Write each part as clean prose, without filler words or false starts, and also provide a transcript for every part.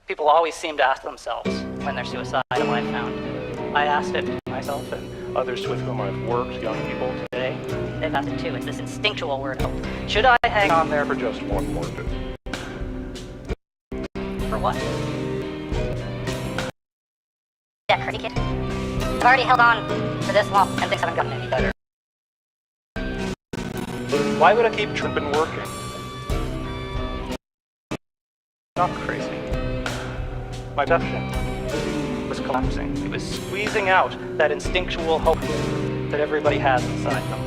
People always seem to ask themselves when they're suicidal, I found. I asked it myself and others with whom I've worked, young people today. They've asked it too. It's this instinctual word, hope. Should I hang on there for just one more bit? For what? Yeah, crazy kid. I've already held on for this long and things haven't gotten any better. Why would I keep tripping working? Not crazy. My perception was collapsing. It was squeezing out that instinctual hope that everybody has inside them.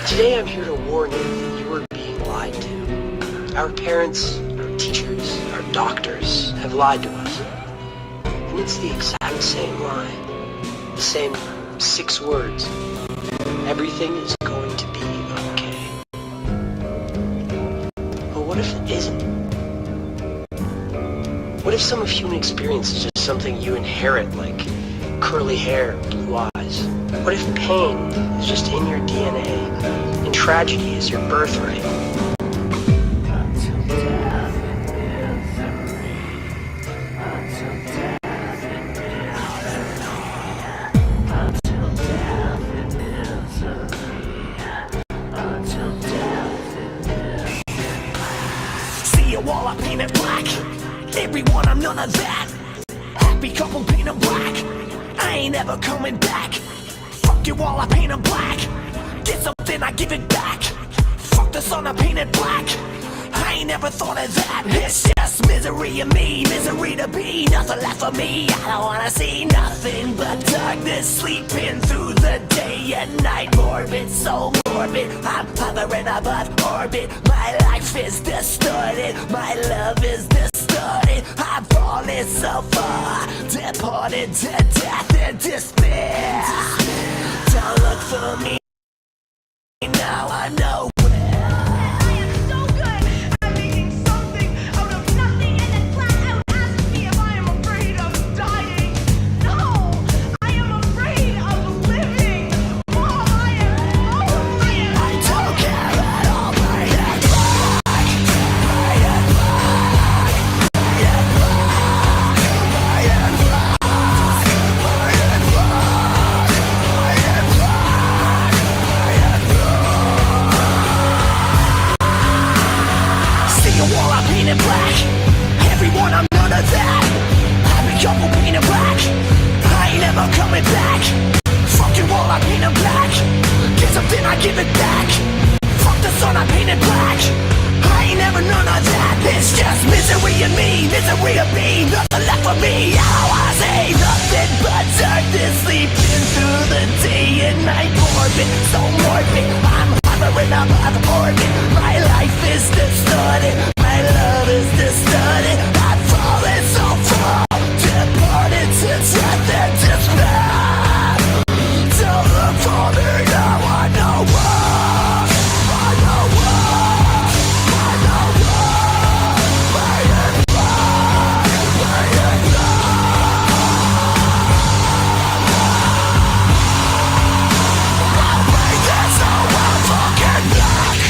Today I'm here to warn you that you are being lied to. Our parents, our teachers, our doctors have lied to us. And it's the exact same lie. The same 6 words. Everything is going to be okay. But what if it isn't? What if some of human experience is just something you inherit, like curly hair, blue eyes? What if pain is just in your DNA, and tragedy is your birthright? See a wall I painted black. Everyone, I'm none of that. Happy couple paint 'em black. I ain't ever coming back. Fuck your wall, I paint 'em black. Get something, I give it back. Fuck the sun, I paint it black. I ain't never thought of that. It's just misery in me, misery to be. Nothing left for me, I don't wanna see nothing but darkness. Sleeping through the day and night, morbid, so morbid. I'm hovering above orbit. My life is distorted, my love is distorted. I've fallen so far, departed to death and despair. Don't look for me, now I know. Black. Everyone, I'm none of that. I've been couple painted black. I ain't ever coming back. Fuck your wall, I paint it black. Get something, I give it back. Fuck the sun, I paint it black. I ain't never none of that. It's just misery in me, misery of me. Nothing left for me, I don't wanna say nothing but darkness. Sleeping through the day and night, morbid, so morbid. I'm hovering above orbit. My life is distorted, my love is distorted. I've fallen so far, departed to death and despair. Don't look for me now, I know what. I know what. I know what. I am blind. I am blind. I'll make this so well fucking black.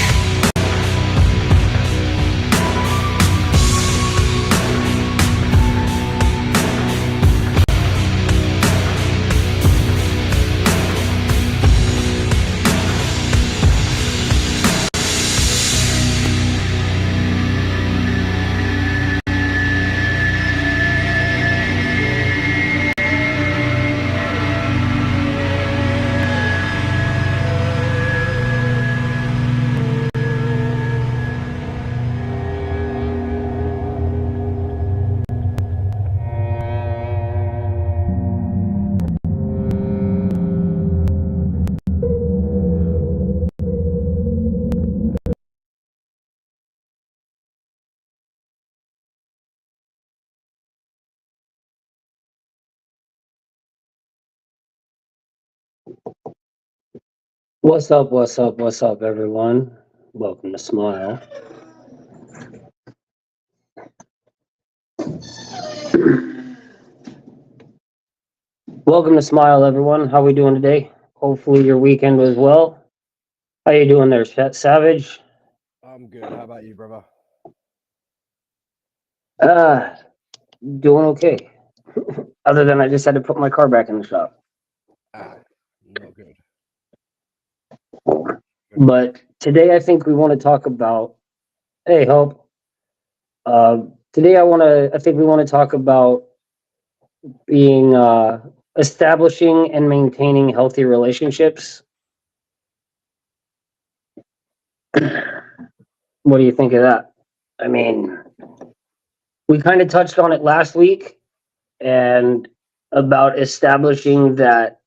What's up, everyone? Welcome to S.M.I.L.E. Welcome to S.M.I.L.E, everyone. How we doing today? Hopefully your weekend was well. How you doing there, Savage? I'm good. How about you, brother? Uh, doing okay. Other than I just had to put my car back in the shop. Ah, not good. But today I think we want to talk about. Hey, Hope. Today I think we want to talk about being establishing and maintaining healthy relationships. What do you think of that? I mean, we kind of touched on it last week and about establishing that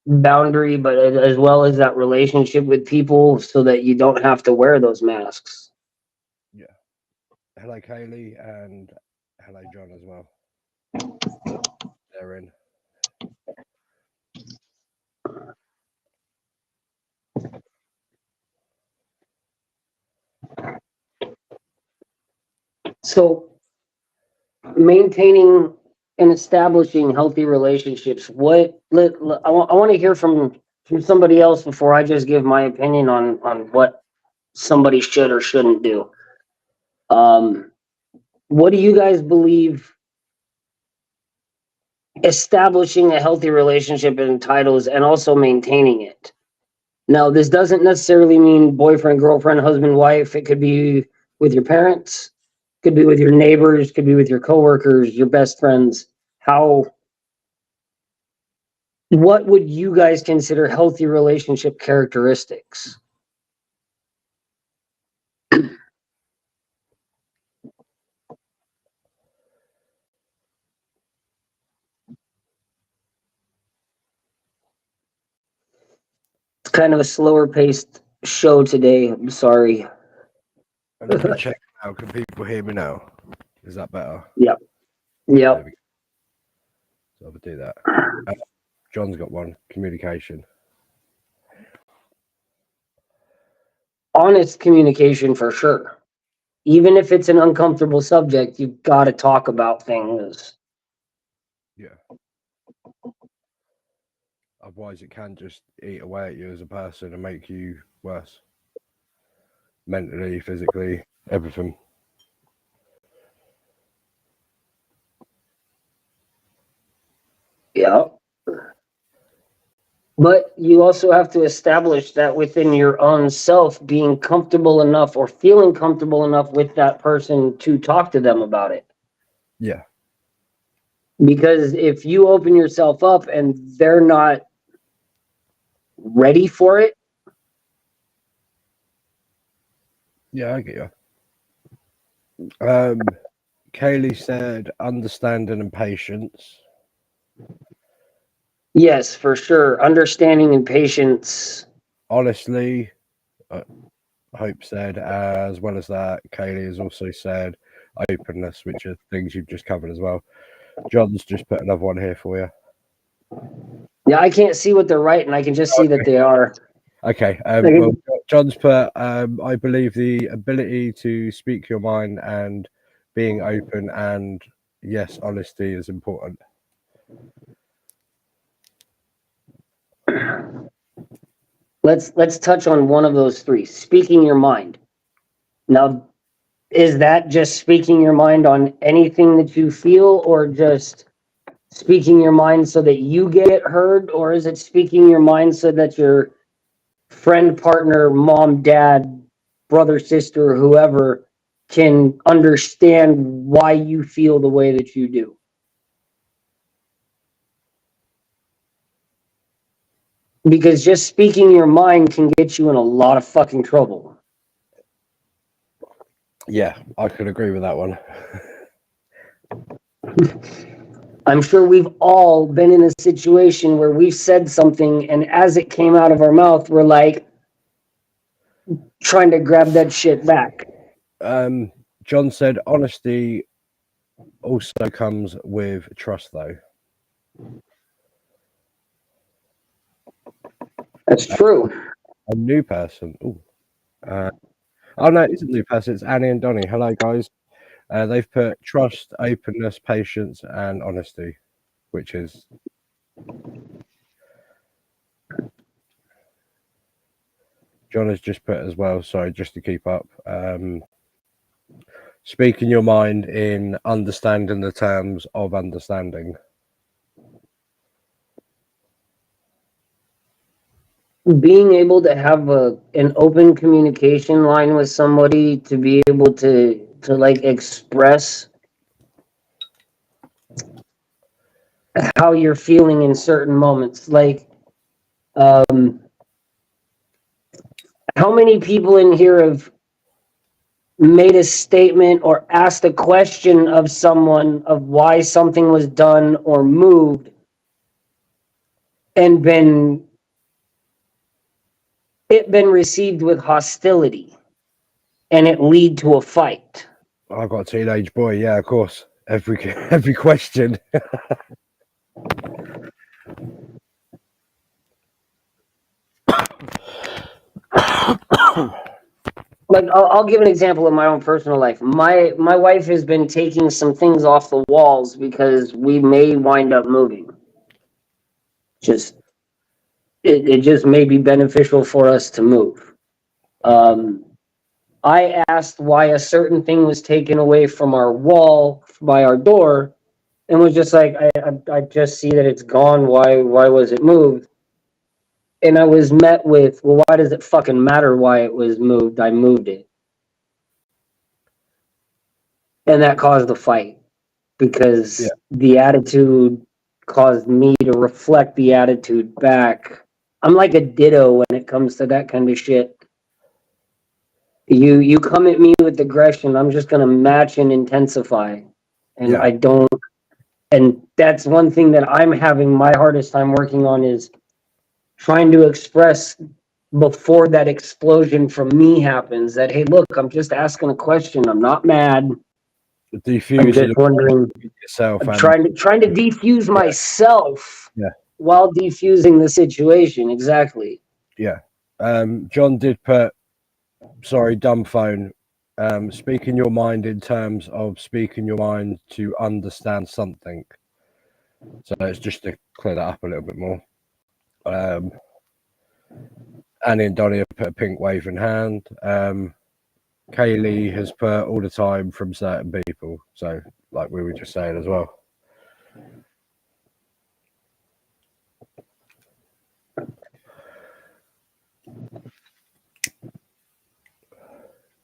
boundary, but as well as that relationship with people so that you don't have to wear those masks. Yeah. Hello, Kaylee, and hello, John, as well. They're in. So, maintaining and establishing healthy relationships. I want to hear from somebody else before I just give my opinion on what somebody should or shouldn't do. What do you guys believe establishing a healthy relationship entitles and also maintaining it? Now, this doesn't necessarily mean boyfriend, girlfriend, husband, wife. It could be with your parents, could be with your neighbors, could be with your coworkers, your best friends. What would you guys consider healthy relationship characteristics? It's kind of a slower paced show today. I'm sorry. And let me check now. Can people hear me now? Is that better? Yep. There Yep. we go. So I'll do that. John's got one. Communication. Honest communication for sure. Even if it's an uncomfortable subject, you've got to talk about things. Yeah. Otherwise, it can just eat away at you as a person and make you worse. Mentally, physically, everything. Yeah. But you also have to establish that within your own self, being comfortable enough or feeling comfortable enough with that person to talk to them about it. Yeah. Because if you open yourself up and they're not ready for it, Yeah, I get you. Kaylee said understanding and patience. yes, for sure. Understanding and patience. Honestly, Hope said, as well as that, Kaylee has also said openness, which are things you've just covered as well. John's just put another one here for you. Yeah, I can't see what they're writing. I can just see that they are. Okay. Well, John's put, I believe the ability to speak your mind and being open and yes, honesty is important. Let's touch on one of those three. Speaking your mind. Now, is that just speaking your mind on anything that you feel, or just speaking your mind so that you get it heard, or is it speaking your mind so that your friend, partner, mom, dad, brother, sister, whoever can understand why you feel the way that you do? Because just speaking your mind can get you in a lot of fucking trouble. Yeah, I could agree with that one. I'm sure we've all been in a situation where we've said something, and as it came out of our mouth, we're like trying to grab that shit back. John said honesty also comes with trust, though. That's true. A new person. Oh no, it isn't a new person. It's Annie and Donnie. Hello, guys. They've put trust, openness, patience, and honesty, which is John has just put as well, sorry, just to keep up. Speaking your mind in understanding the terms of understanding. Being able to have an open communication line with somebody to be able to like express how you're feeling in certain moments. Like, how many people in here have made a statement or asked a question of someone of why something was done or moved and been received with hostility and it lead to a fight? I've got a teenage boy, yeah, of course. Every question. Like, I'll give an example of my own personal life. My wife has been taking some things off the walls because we may wind up moving. Just it just may be beneficial for us to move. I asked why a certain thing was taken away from our wall by our door, and was just like, I just see that it's gone. Why was it moved? And I was met with, well, why does it fucking matter why it was moved? I moved it. And that caused a fight because the attitude caused me to reflect the attitude back. I'm like a ditto when it comes to that kind of shit. You come at me with aggression, I'm just gonna match and intensify. And I don't, and that's one thing that I'm having my hardest time working on, is trying to express before that explosion from me happens that, hey, look, I'm just asking a question. I'm not mad. I'm just wondering. Yourself. I'm trying to defuse myself while defusing the situation. Exactly. Yeah. John did put, sorry, dumb phone. Speaking your mind in terms of speaking your mind to understand something. So it's just to clear that up a little bit more. Annie and Donnie have put a pink waving hand. Kaylee has put all the time from certain people. So, like we were just saying as well.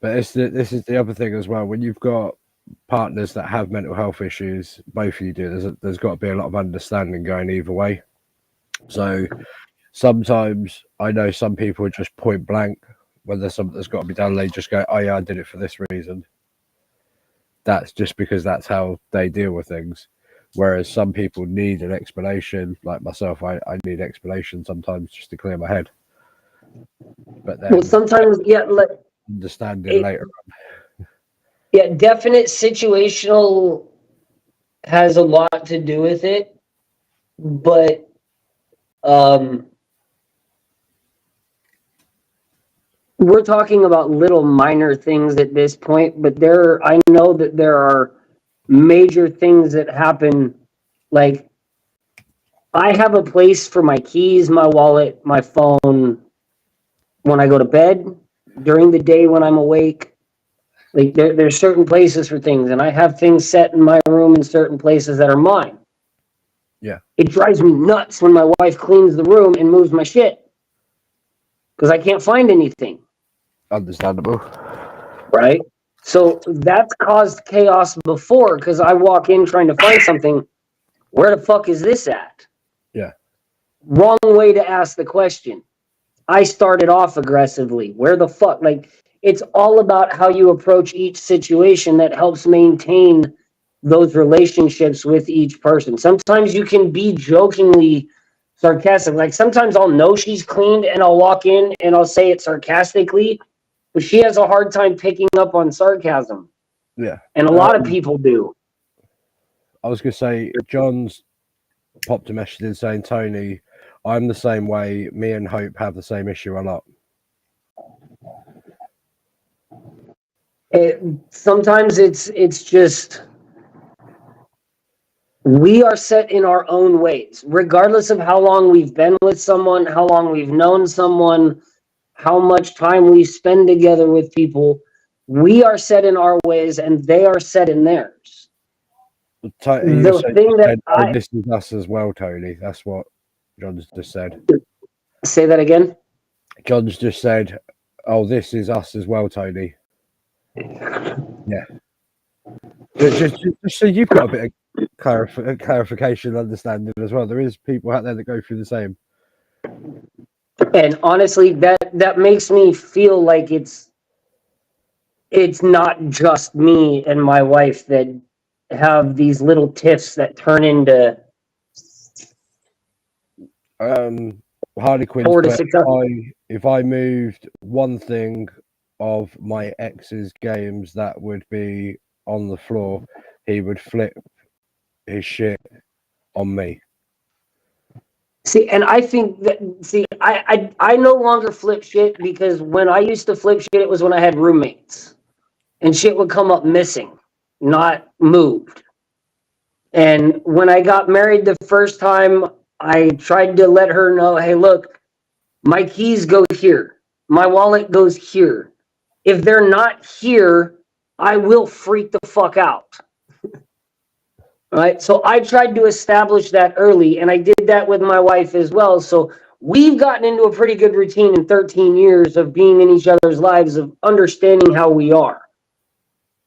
But this is the other thing as well. When you've got partners that have mental health issues, both of you do, there's got to be a lot of understanding going either way. So sometimes I know some people are just point blank, when there's something that's got to be done, they just go, oh yeah, I did it for this reason. That's just because that's how they deal with things. Whereas some people need an explanation, like myself, I need explanation sometimes just to clear my head. But then sometimes, understanding later on. Yeah, definite situational has a lot to do with it, but we're talking about little minor things at this point, but I know that there are major things that happen. Like, I have a place for my keys, my wallet, my phone when I go to bed, during the day when I'm awake. Like, there's certain places for things, and I have things set in my room in certain places that are mine. Yeah. It drives me nuts when my wife cleans the room and moves my shit because I can't find anything. Understandable. Right? So that's caused chaos before, because I walk in trying to find something. Where the fuck is this at? Yeah. Wrong way to ask the question. I started off aggressively. Where the fuck? Like, it's all about how you approach each situation that helps maintain those relationships with each person. Sometimes you can be jokingly sarcastic. Like, sometimes I'll know she's cleaned and I'll walk in and I'll say it sarcastically, but she has a hard time picking up on sarcasm. Yeah. And a lot of people do. I was going to say, John's popped a message in saying, Tony, I'm the same way. Me and Hope have the same issue a lot. Sometimes it's just, we are set in our own ways, regardless of how long we've been with someone, how long we've known someone, how much time we spend together with people, we are set in our ways and they are set in theirs. You The said, thing that oh, I this is us as well, Tony. That's what John's just said. say that again. John's just said, oh, this is us as well, Tony. Yeah. Just so you've got a bit of clarification, understanding as well. There is people out there that go through the same. And honestly, that makes me feel like it's not just me and my wife that have these little tiffs that turn into Harley Quinn's 4 to put, 6 if I moved one thing of my ex's games that would be on the floor, he would flip his shit on me. See, and I think that I no longer flip shit, because when I used to flip shit, it was when I had roommates, and shit would come up missing, not moved. And when I got married the first time, I tried to let her know, hey, look, my keys go here, my wallet goes here. If they're not here, I will freak the fuck out. Right? So I tried to establish that early, and I did that with my wife as well. So we've gotten into a pretty good routine in 13 years of being in each other's lives, of understanding how we are.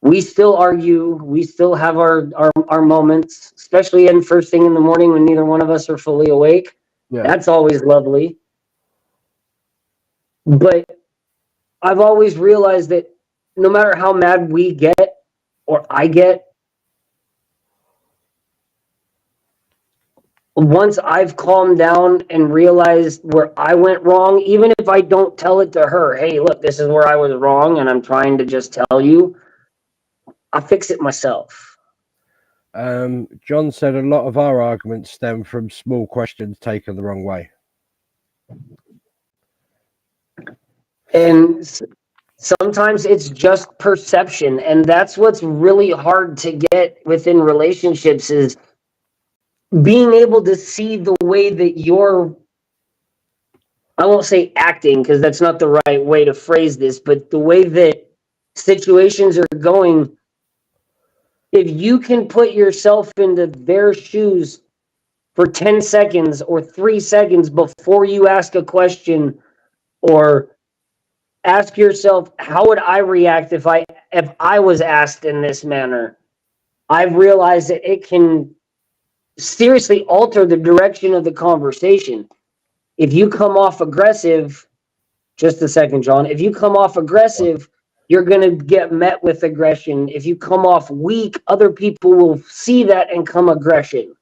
We still argue. We still have our moments, especially in first thing in the morning when neither one of us are fully awake. Yeah. That's always lovely. But I've always realized that no matter how mad we get or I get, once I've calmed down and realized where I went wrong, even if I don't tell it to her, hey, look, this is where I was wrong and I'm trying to just tell you, I fix it myself. John said a lot of our arguments stem from small questions taken the wrong way. And sometimes it's just perception. And that's what's really hard to get within relationships, is being able to see the way that you're, I won't say acting, because that's not the right way to phrase this, but the way that situations are going. If you can put yourself into their shoes for 10 seconds or 3 seconds before you ask a question, or ask yourself, how would I react if I was asked in this manner? I've realized that it can seriously alter the direction of the conversation. If you come off aggressive, just a second, John. If you come off aggressive, you're going to get met with aggression. If you come off weak, other people will see that and come aggression.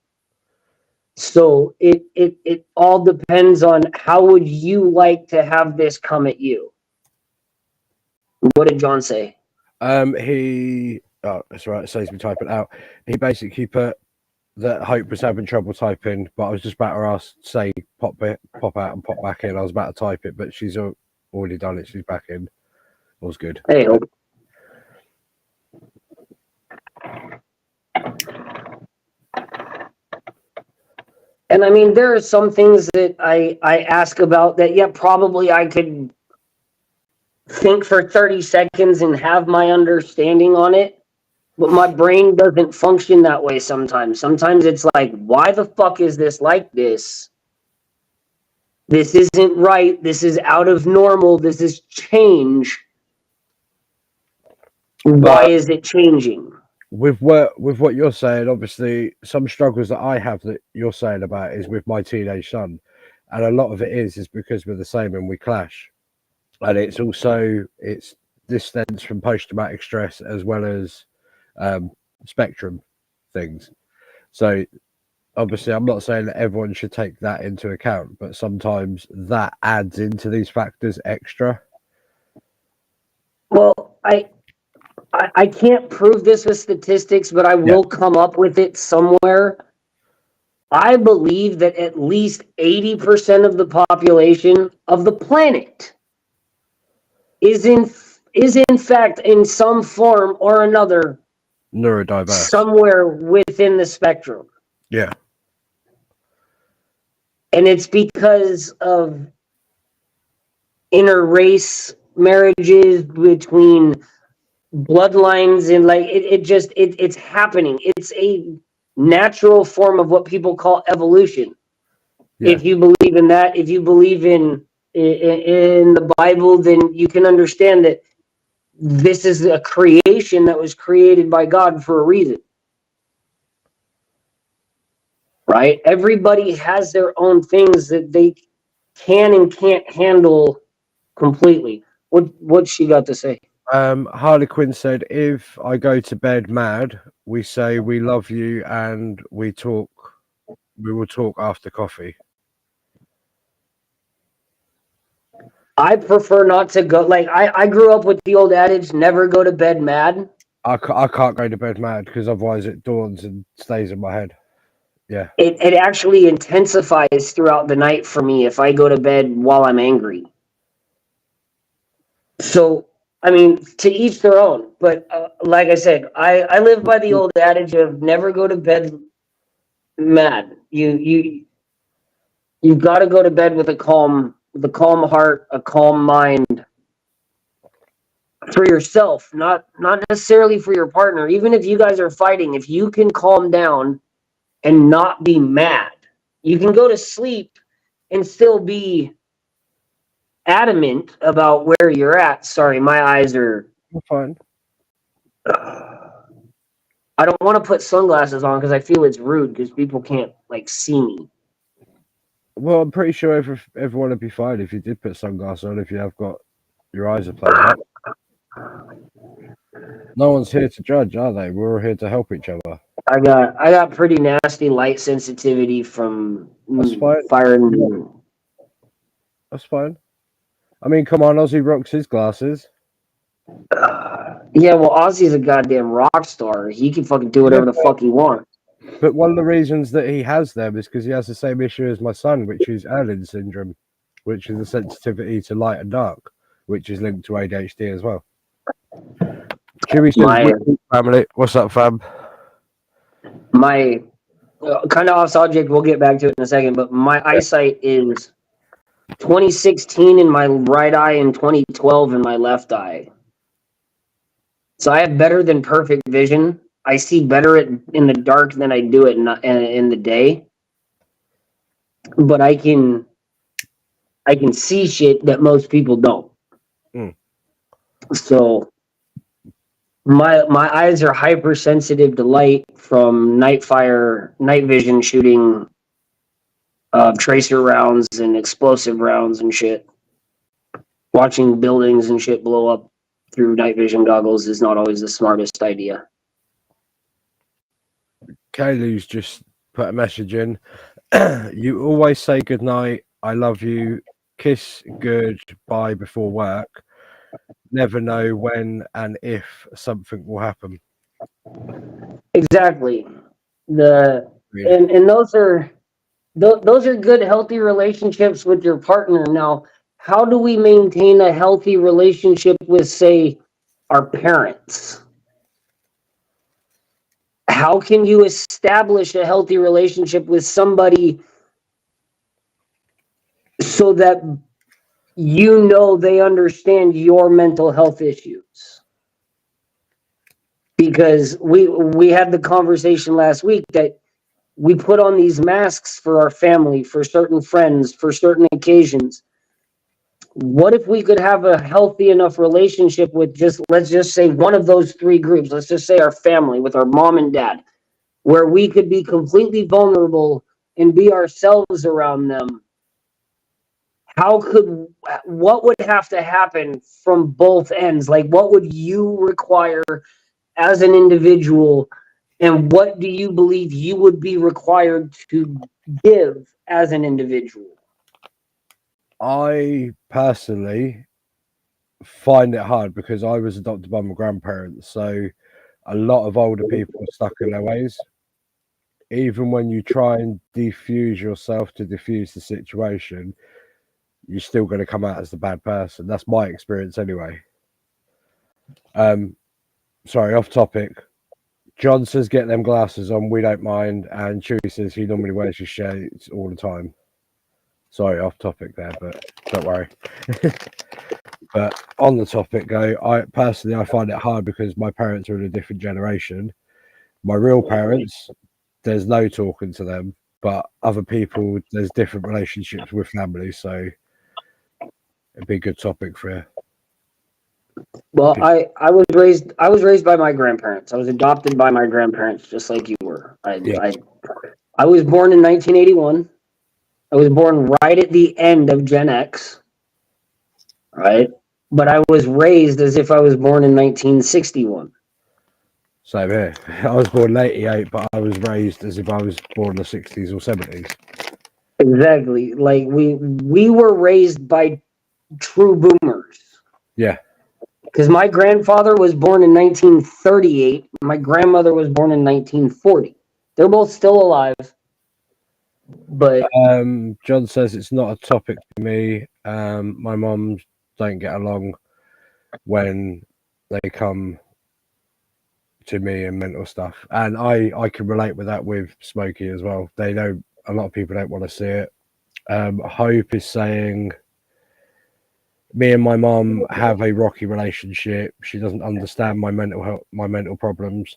So it all depends on how would you like to have this come at you. What did John say? That's right, it saves me typing it out. He basically put that Hope was having trouble typing, but I was just about to ask, say, pop out and pop back in. I was about to type it, but she's already done it. She's back in. All's good. Hey, Hope. And I mean, there are some things that I ask about that, yeah, probably I could think for 30 seconds and have my understanding on it, but my brain doesn't function that way sometimes. Sometimes it's like, why the fuck is this like this? This isn't right. This is out of normal. This is change. Why is it changing? With what you're saying, obviously, some struggles that I have that you're saying about is with my teenage son, and a lot of it is because we're the same and we clash, and it's this stems from post-traumatic stress as well as spectrum things. So obviously, I'm not saying that everyone should take that into account, but sometimes that adds into these factors extra. Well, I can't prove this with statistics, but I will come up with it somewhere. I believe that at least 80% of the population of the planet is in fact in some form or another Neurodiverse. somewhere within the spectrum. Yeah. And it's because of interrace marriages between bloodlines, and like it's happening. It's a natural form of what people call evolution. Yeah. If you believe in that, if you believe in the Bible, then you can understand that this is a creation that was created by God for a reason. Right? Everybody has their own things that they can and can't handle completely. What's she got to say? Harley Quinn said, if I go to bed mad, we say we love you and we will talk after coffee. I prefer not to go. Like I grew up with the old adage, never go to bed mad. I can't go to bed mad because otherwise it dawns and stays in my head. Yeah. It actually intensifies throughout the night for me if I go to bed while I'm angry. So, I mean, to each their own. But like I said, I live by the old adage of never go to bed mad. You've got to go to bed with a calm heart, a calm mind for yourself, not necessarily for your partner. Even if you guys are fighting, if you can calm down and not be mad, you can go to sleep and still be adamant about where you're at. Sorry, my eyes are. Fine. I don't want to put sunglasses on because I feel it's rude because people can't like see me. Well, I'm pretty sure everyone would be fine if you did put sunglasses on. If you have got your eyes are playing up. No one's here to judge, are they? We're all here to help each other. I got pretty nasty light sensitivity from That's fine. fire and. That's fine. I mean, come on, Ozzy rocks his glasses. Yeah, well, Ozzy's a goddamn rock star. He can fucking do whatever the fuck he wants. But one of the reasons that he has them is because he has the same issue as my son, which is Erlin syndrome, which is a sensitivity to light and dark, which is linked to ADHD as well. Chewy says, family. What's up, fam? My kind of off subject, we'll get back to it in a second, but my eyesight is 2016 in my right eye and 2012 in my left eye. So I have better than perfect vision. I see better in the dark than I do in the day. But I can see shit that most people don't. Mm. So my eyes are hypersensitive to light from night vision shooting tracer rounds and explosive rounds and shit. Watching buildings and shit blow up through night vision goggles is not always the smartest idea. Kaylee's just put a message in. You always say good night, I love you, kiss goodbye before work. Never know when and if something will happen. Exactly. And those are good, healthy relationships with your partner. Now, how do we maintain a healthy relationship with, say, our parents? How can you establish a healthy relationship with somebody so that you know they understand your mental health issues? Because we had the conversation last week that we put on these masks for our family, for certain friends, for certain occasions. What if we could have a healthy enough relationship with let's just say one of those three groups? Let's just say our family with our mom and dad, where we could be completely vulnerable and be ourselves around them. What would have to happen from both ends? Like, what would you require as an individual, and what do you believe you would be required to give as an individual? I personally find it hard because I was adopted by my grandparents, so a lot of older people are stuck in their ways. Even when you try and defuse yourself to diffuse the situation, you're still going to come out as the bad person. That's my experience anyway. Sorry, off topic. John says get them glasses on, we don't mind, and Chewy says he normally wears his shades all the time. Sorry, off topic there, but Don't worry. But on the topic, though, I find it hard because my parents are in a different generation. My real parents, there's no talking to them, but other people, there's different relationships with family, so it'd be a good topic for you. Well, I was raised by my grandparents. I was adopted by my grandparents, just like you were. I was born in 1981. I was born right at the end of Gen X, right? But I was raised as if I was born in 1961. Same here. I was born in 88, but I was raised as if I was born in the 60s or 70s. Exactly. Like we were raised by true boomers. Yeah. Because my grandfather was born in 1938. My grandmother was born in 1940. They're both still alive. But John says it's not a topic for me. My mum don't get along when they come to me and mental stuff, and I can relate with that with Smokey as well. They don't. A lot of people don't want to see it. Hope is saying, me and my mum have a rocky relationship. She doesn't understand my mental health, my mental problems.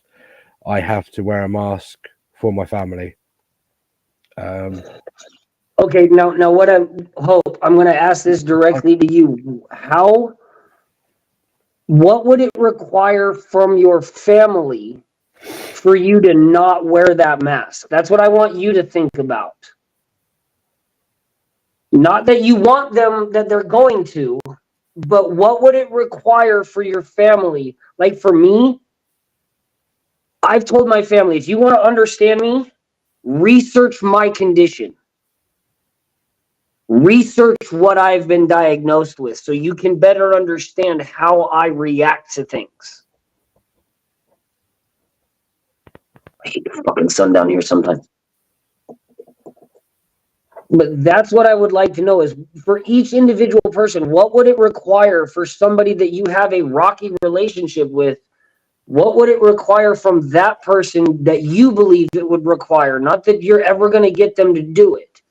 I have to wear a mask for my family. okay, now what I'm going to ask this directly to you. What would it require from your family for you to not wear that mask? That's what I want you to think about. Not that you want them, that they're going to, but what would it require for your family? Like for me, I've told my family, if you want to understand me, research my condition. Research what I've been diagnosed with so you can better understand how I react to things. I hate the fucking sun down here sometimes. But that's what I would like to know is for each individual person, what would it require for somebody that you have a rocky relationship with? What would it require from that person that you believe it would require? Not that you're ever going to get them to do it,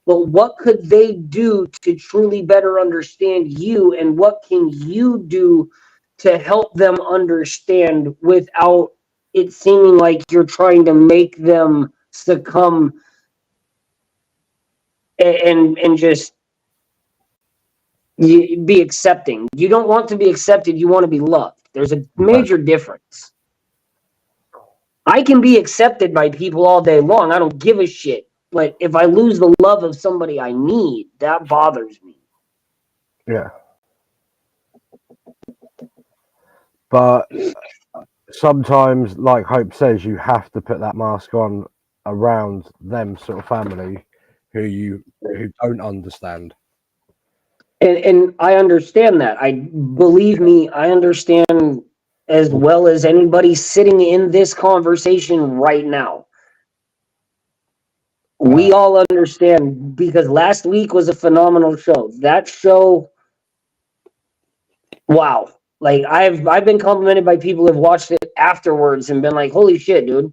but what could they do to truly better understand you, and what can you do to help them understand without it seeming like you're trying to make them succumb and just be accepting. You don't want to be accepted, you want to be loved. There's a major difference. I can be accepted by people all day long. I don't give a shit. But if I lose the love of somebody I need, that bothers me. Yeah. But sometimes, like Hope says, you have to put that mask on around them sort of family who don't understand. And I understand that. Believe me, I understand as well as anybody sitting in this conversation right now. We all understand because last week was a phenomenal show. That show, wow. Like I've been complimented by people who have watched it afterwards and been like, "Holy shit, dude."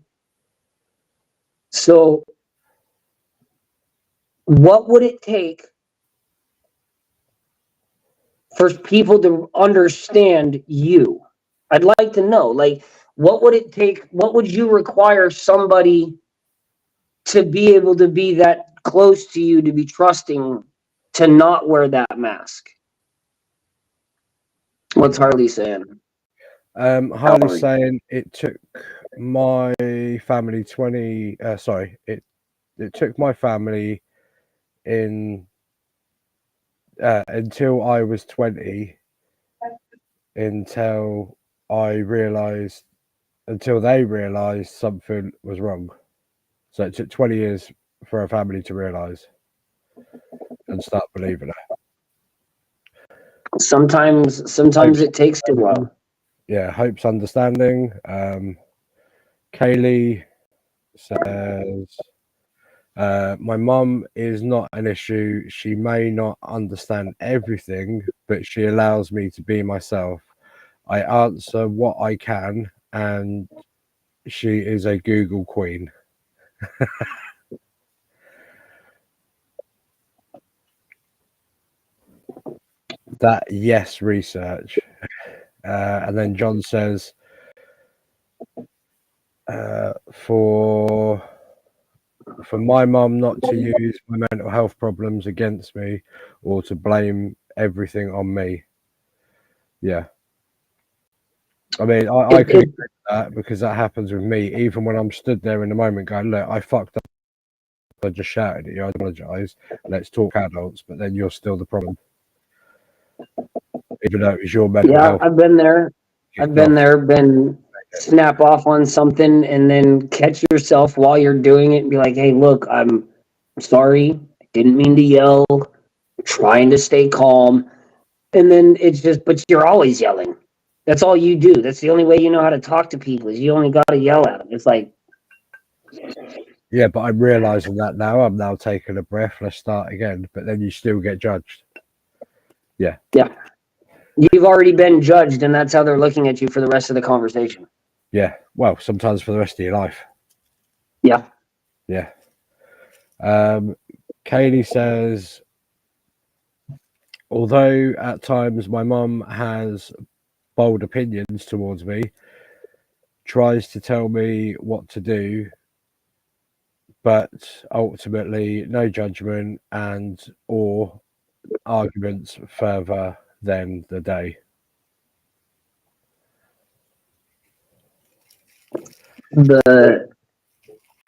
So what would it take for people to understand you? I'd like to know, like, what would it take? What would you require somebody to be able to be that close to you, to be trusting, to not wear that mask? What's Harley saying? Harley's saying it took my family it took my family in until I was 20 until they realized something was wrong. So it took 20 years for a family to realize and start believing it. Sometimes it takes a while. Yeah, Hope's understanding. Kaylee says, my mum is not an issue. She may not understand everything, but she allows me to be myself. I answer what I can, and she is a Google queen. that yes research. And then John says, for my mum not to use my mental health problems against me or to blame everything on me. Yeah. I mean, I could agree with that because that happens with me. Even when I'm stood there in the moment going, look, I fucked up. I just shouted at you. I apologise. Let's talk adults. But then you're still the problem. Even though it was your mental Yeah, health. I've been there. I've been there, been snap off on something and then catch yourself while you're doing it and be like, hey, look, I'm sorry. I didn't mean to yell. I'm trying to stay calm. And then it's just, but you're always yelling. That's all you do. That's the only way you know how to talk to people is you only got to yell at them. It's like, yeah, but I'm realising that now. I'm now taking a breath. Let's start again. But then you still get judged. Yeah. yeah. You've already been judged, and that's how they're looking at you for the rest of the conversation. Yeah. Well, sometimes for the rest of your life. Yeah. Yeah. Kaylee says, although at times my mum has bold opinions towards me, tries to tell me what to do, but ultimately no judgment and or arguments further than the day.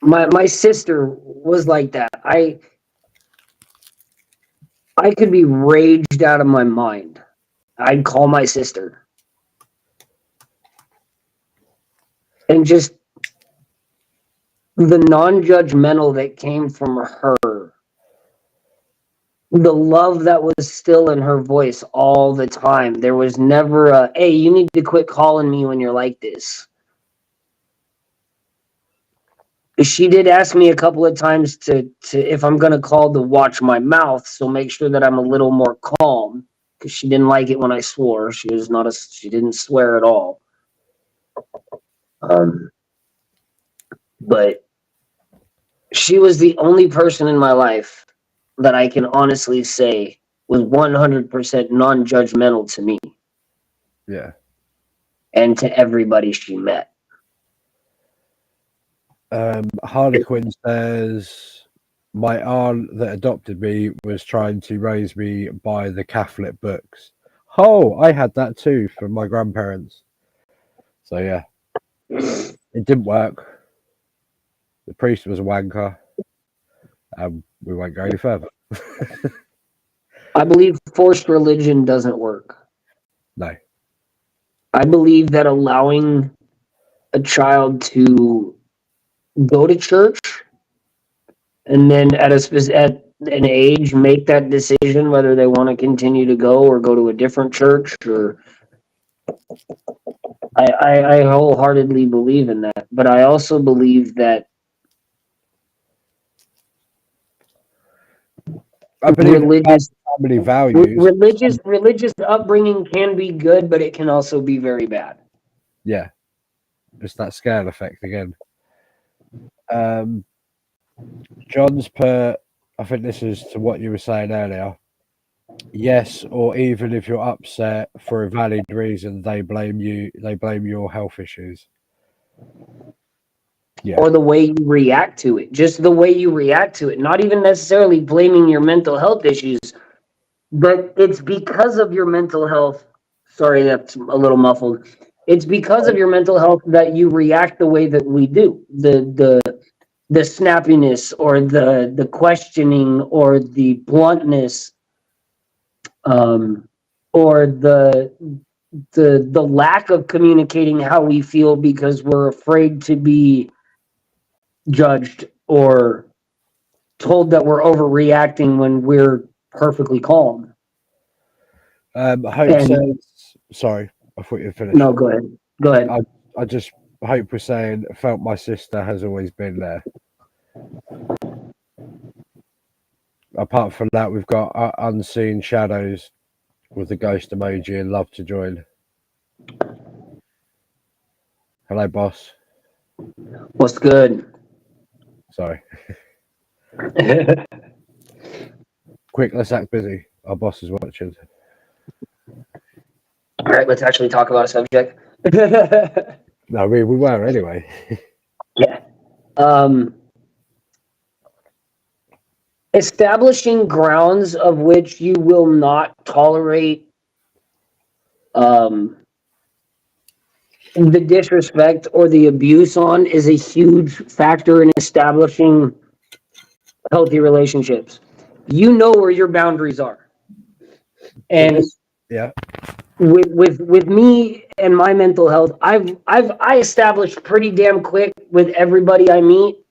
My sister was like that. I could be raged out of my mind. I'd call my sister and just the non-judgmental that came from her, the love that was still in her voice all the time. There was never a, hey, you need to quit calling me when you're like this. She did ask me a couple of times to if I'm gonna call, to watch my mouth, so make sure that I'm a little more calm, because she didn't like it when I swore. She didn't swear at all. But she was the only person in my life that I can honestly say was 100% non-judgmental to me. Yeah. And to everybody she met. Harlequin says, my aunt that adopted me was trying to raise me by the Catholic books. Oh, I had that too from my grandparents. So yeah, it didn't work. The priest was a wanker. We won't go any further. I believe forced religion doesn't work. No. I believe that allowing a child to go to church and then at an age make that decision whether they want to continue to go or go to a different church, or I wholeheartedly believe in that. But I also believe that I believe religious family values. religious upbringing can be good, but it can also be very bad. Yeah. It's that scale effect again. John's put, I think this is to what you were saying earlier. Yes, or even if you're upset for a valid reason, they blame you. They blame your health issues. Yeah. Or the way you react to it. Just the way you react to it. Not even necessarily blaming your mental health issues, but it's because of your mental health. Sorry, that's a little muffled. It's because of your mental health that you react the way that we do. The snappiness, or the questioning, or the bluntness, or the lack of communicating how we feel because we're afraid to be judged or told that we're overreacting when we're perfectly calm. Hope says, sorry, I thought you finished. No, go ahead. Go ahead. I just hope we're saying, felt my sister has always been there. Apart from that, we've got unseen shadows with the ghost emoji and love to join. Hello, boss. What's good? Sorry. Quick, let's act busy. Our boss is watching. All right, let's actually talk about a subject. No, we were anyway. Yeah. Establishing grounds of which you will not tolerate the disrespect or the abuse on is a huge factor in establishing healthy relationships. You know where your boundaries are. And Yeah. with me and my mental health, I established pretty damn quick with everybody I meet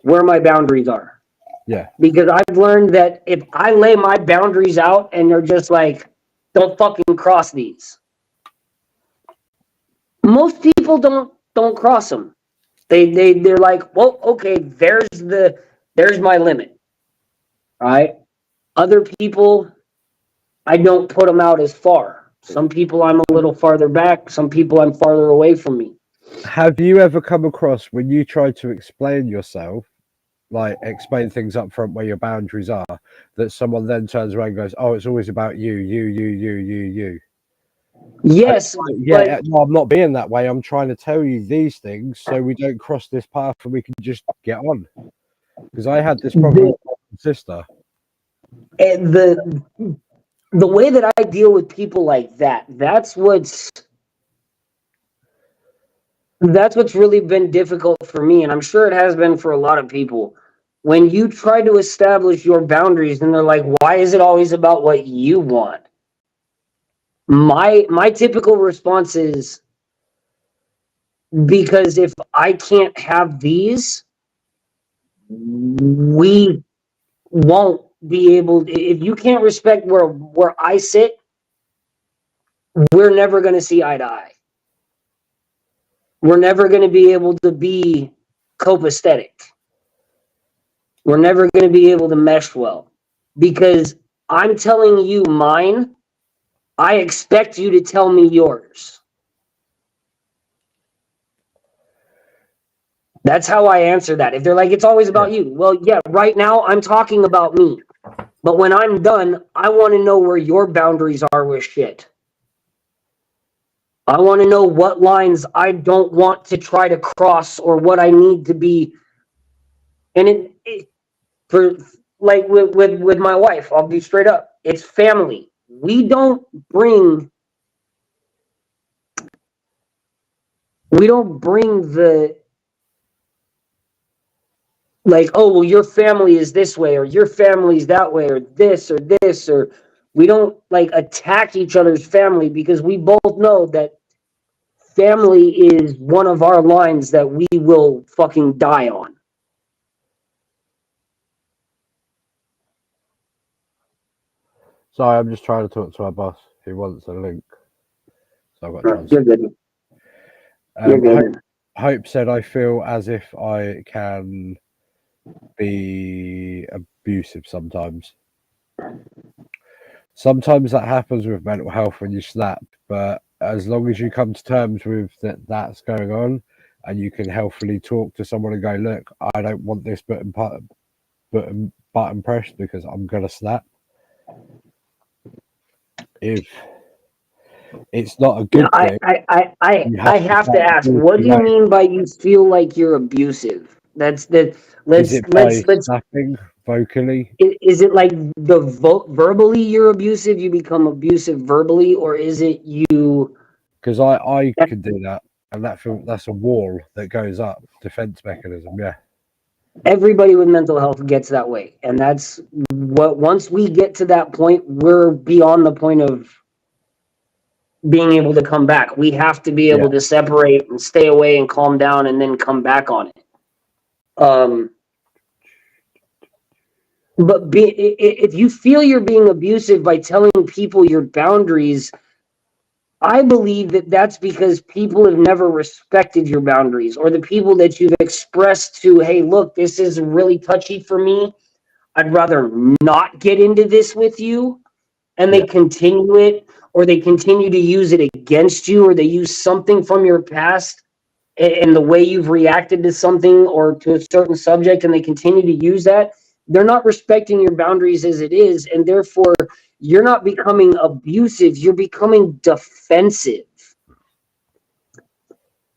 where my boundaries are. Yeah. Because I've learned that if I lay my boundaries out and they're just like, don't fucking cross these. Most people don't cross them. They're like, well, okay, there's my limit. Right? Other people, I don't put them out as far. Some people I'm a little farther back. Some people I'm farther away from me. Have you ever come across when you try to explain yourself, like explain things up front where your boundaries are, that someone then turns around and goes, "Oh, it's always about you." Yes, Yeah, no, I'm not being that way. I'm trying to tell you these things so we don't cross this path and we can just get on. Because I had this problem with my sister. and the way that I deal with people like that, that's what's really been difficult for me, and I'm sure it has been for a lot of people. When you try to establish your boundaries and they're like, why is it always about what you want? My typical response is, because if I can't have these, we won't be able, if you can't respect where I sit, we're never going to see eye to eye. We're never going to be able to be copacetic. We're never going to be able to mesh well, because I'm telling you mine. I expect you to tell me yours. That's how I answer that. If they're like, it's always about you. Well, yeah, right now I'm talking about me. But when I'm done, I want to know where your boundaries are with shit. I want to know what lines I don't want to try to cross or what I need to be. And for like with my wife, I'll be straight up. It's family. We don't bring the like, oh, well, your family is this way or your family's that way or this, or we don't like attack each other's family, because we both know that family is one of our lines that we will fucking die on. Sorry, I'm just trying to talk to our boss who wants a link. So I've got to You're good. You're good. Hope said, I feel as if I can be abusive sometimes. Sometimes that happens with mental health when you snap, but as long as you come to terms with that's going on, and you can healthily talk to someone and go, look, I don't want this button pressed because I'm gonna snap. If it's not a good thing, I have to ask, what do you mean by you feel like you're abusive? Let's snapping vocally. Is it like verbally you're abusive? You become abusive verbally, or is it you? Because I could do that, and that's a wall that goes up, defense mechanism. Yeah. Everybody with mental health gets that way, and that's what. Once we get to that point, we're beyond the point of being able to come back. We have to be able to separate and stay away and calm down, and then come back on it. But if you feel you're being abusive by telling people your boundaries, I believe that that's because people have never respected your boundaries, or the people that you've expressed to, hey, look, this is really touchy for me. I'd rather not get into this with you. And they continue it, or they continue to use it against you, or they use something from your past and the way you've reacted to something or to a certain subject, and they continue to use that. They're not respecting your boundaries as it is, and therefore you're not becoming abusive, you're becoming defensive.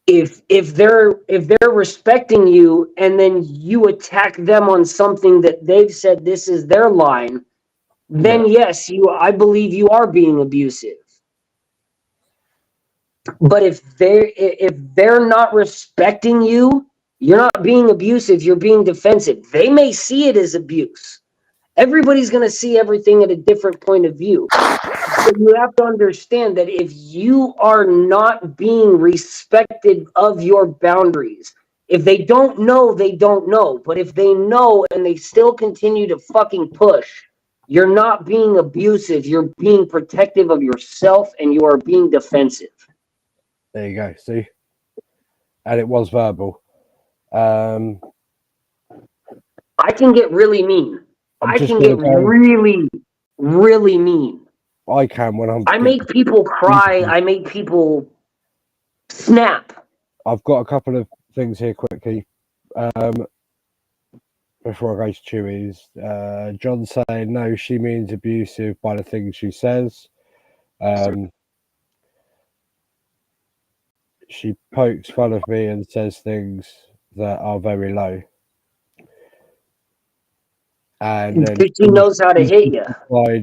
If they're respecting you and then you attack them on something that they've said this is their line, then yes, I believe you are being abusive. But if they're not respecting you, you're not being abusive, you're being defensive. They may see it as abuse. Everybody's going to see everything at a different point of view. But you have to understand that if you are not being respected of your boundaries, if they don't know, they don't know. But if they know and they still continue to fucking push, you're not being abusive. You're being protective of yourself and you are being defensive. There you go. See? And it was verbal. I can get really mean. I can get really, really mean. I can when I make people cry. I make people snap. I've got a couple of things here quickly. Before I go to Chewy's, John saying no, she means abusive by the things she says. She pokes fun of me and says things that are very low. And then she knows how to hit you.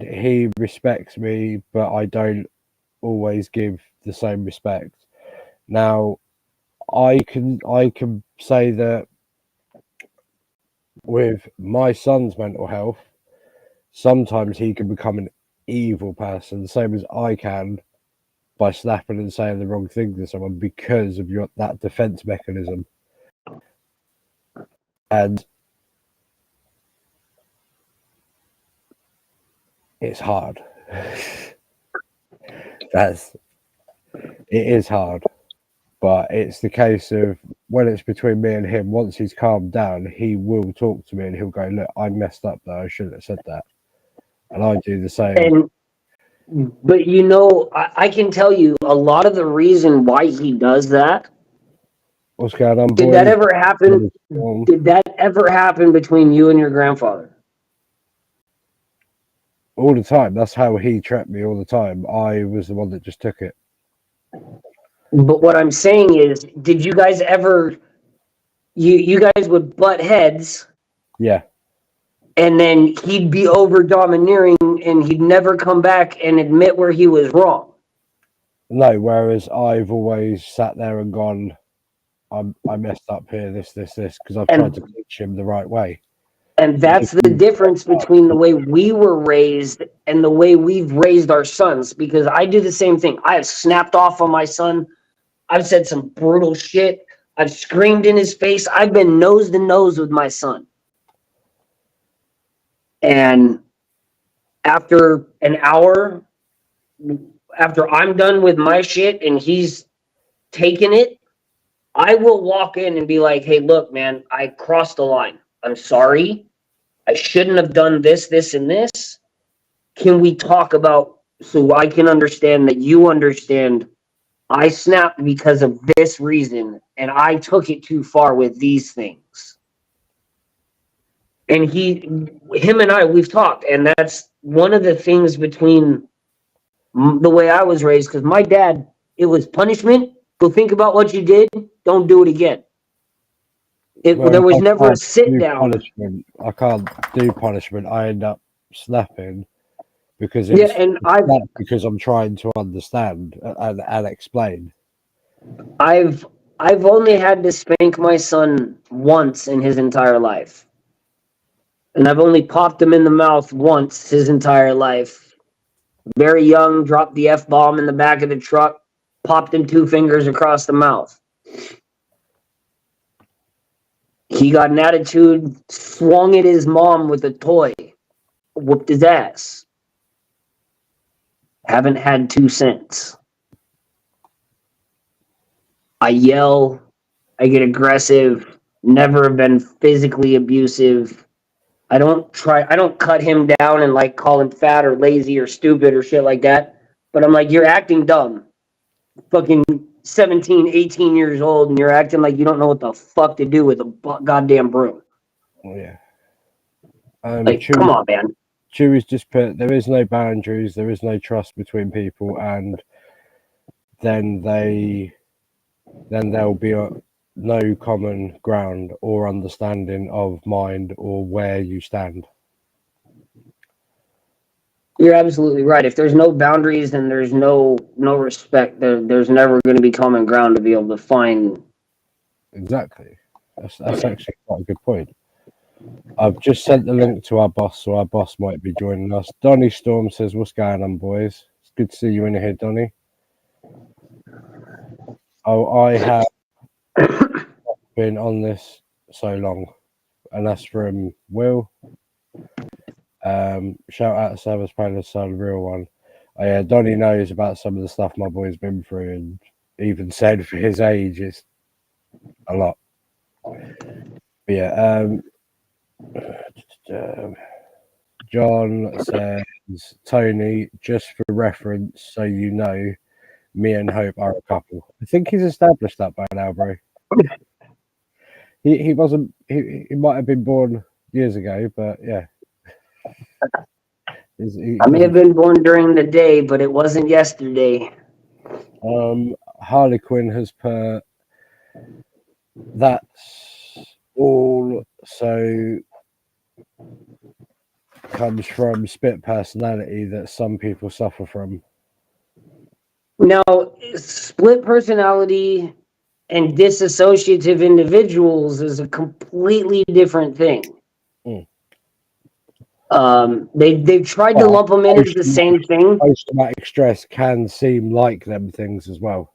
He respects me, but I don't always give the same respect. Now, I can say that with my son's mental health, sometimes he can become an evil person, same as I can, by snapping and saying the wrong thing to someone because of that defense mechanism. And it's hard. It is hard. But it's the case of when it's between me and him, once he's calmed down, he will talk to me and he'll go, look, I messed up though, I shouldn't have said that. And I do the same. But I can tell you a lot of the reason why he does that. What's going on, boys? Did that ever happen? Did that ever happen between you and your grandfather? All the time. That's how he trapped me all the time. I was the one that just took it. But what I'm saying is, did you guys ever, you guys would butt heads? Yeah. And then he'd be over domineering and he'd never come back and admit where he was wrong. No, whereas I've always sat there and gone, I messed up here, this, because I've tried to teach him the right way. And that's the difference between the way we were raised and the way we've raised our sons. Because I do the same thing. I have snapped off on my son. I've said some brutal shit. I've screamed in his face. I've been nose to nose with my son. And after an hour, after I'm done with my shit and he's taken it, I will walk in and be like, hey, look, man, I crossed the line. I'm sorry. I shouldn't have done this, this, and this. Can we talk about, so I can understand that you understand I snapped because of this reason and I took it too far with these things. And him and I, we've talked, and that's one of the things between the way I was raised, because my dad, it was punishment. Go think about what you did. Don't do it again. There was never a sit down. Punishment. I can't do punishment. I end up snapping because because I'm trying to understand and explain. I've only had to spank my son once in his entire life. And I've only popped him in the mouth once his entire life. Very young, dropped the F-bomb in the back of the truck, popped him 2 fingers across the mouth. He got an attitude, swung at his mom with a toy, whooped his ass. Haven't had 2 cents. I yell, I get aggressive, never have been physically abusive. I don't cut him down and like call him fat or lazy or stupid or shit like that. But I'm like, you're acting dumb. Fucking 17, 18 years old and you're acting like you don't know what the fuck to do with a goddamn broom. Oh, yeah. Like, come on, man. Chewy's just put, there is no boundaries, there is no trust between people, and then there'll be no common ground or understanding of mind or where you stand. You're absolutely right. If there's no boundaries, then there's no respect. There's never going to be common ground to be able to find. Exactly. That's actually quite a good point. I've just sent the link to our boss, so our boss might be joining us. Donny Storm says, "What's going on, boys? It's good to see you in here, Donny." Oh, I have been on this so long, and that's from Will. Shout out to Service Pilot, the real one. Oh, yeah, Donny knows about some of the stuff my boy's been through, and even said for his age, it's a lot. But yeah, John says, Tony, just for reference, so you know, me and Hope are a couple. I think he's established that by now, bro. He wasn't. He might have been born years ago, but yeah. I may have been born during the day, but it wasn't yesterday. Harley Quinn has put, that's all so comes from split personality that some people suffer from. Now, split personality and disassociative individuals is a completely different thing. They've tried to lump them in as the same thing. Post-traumatic stress can seem like them things as well.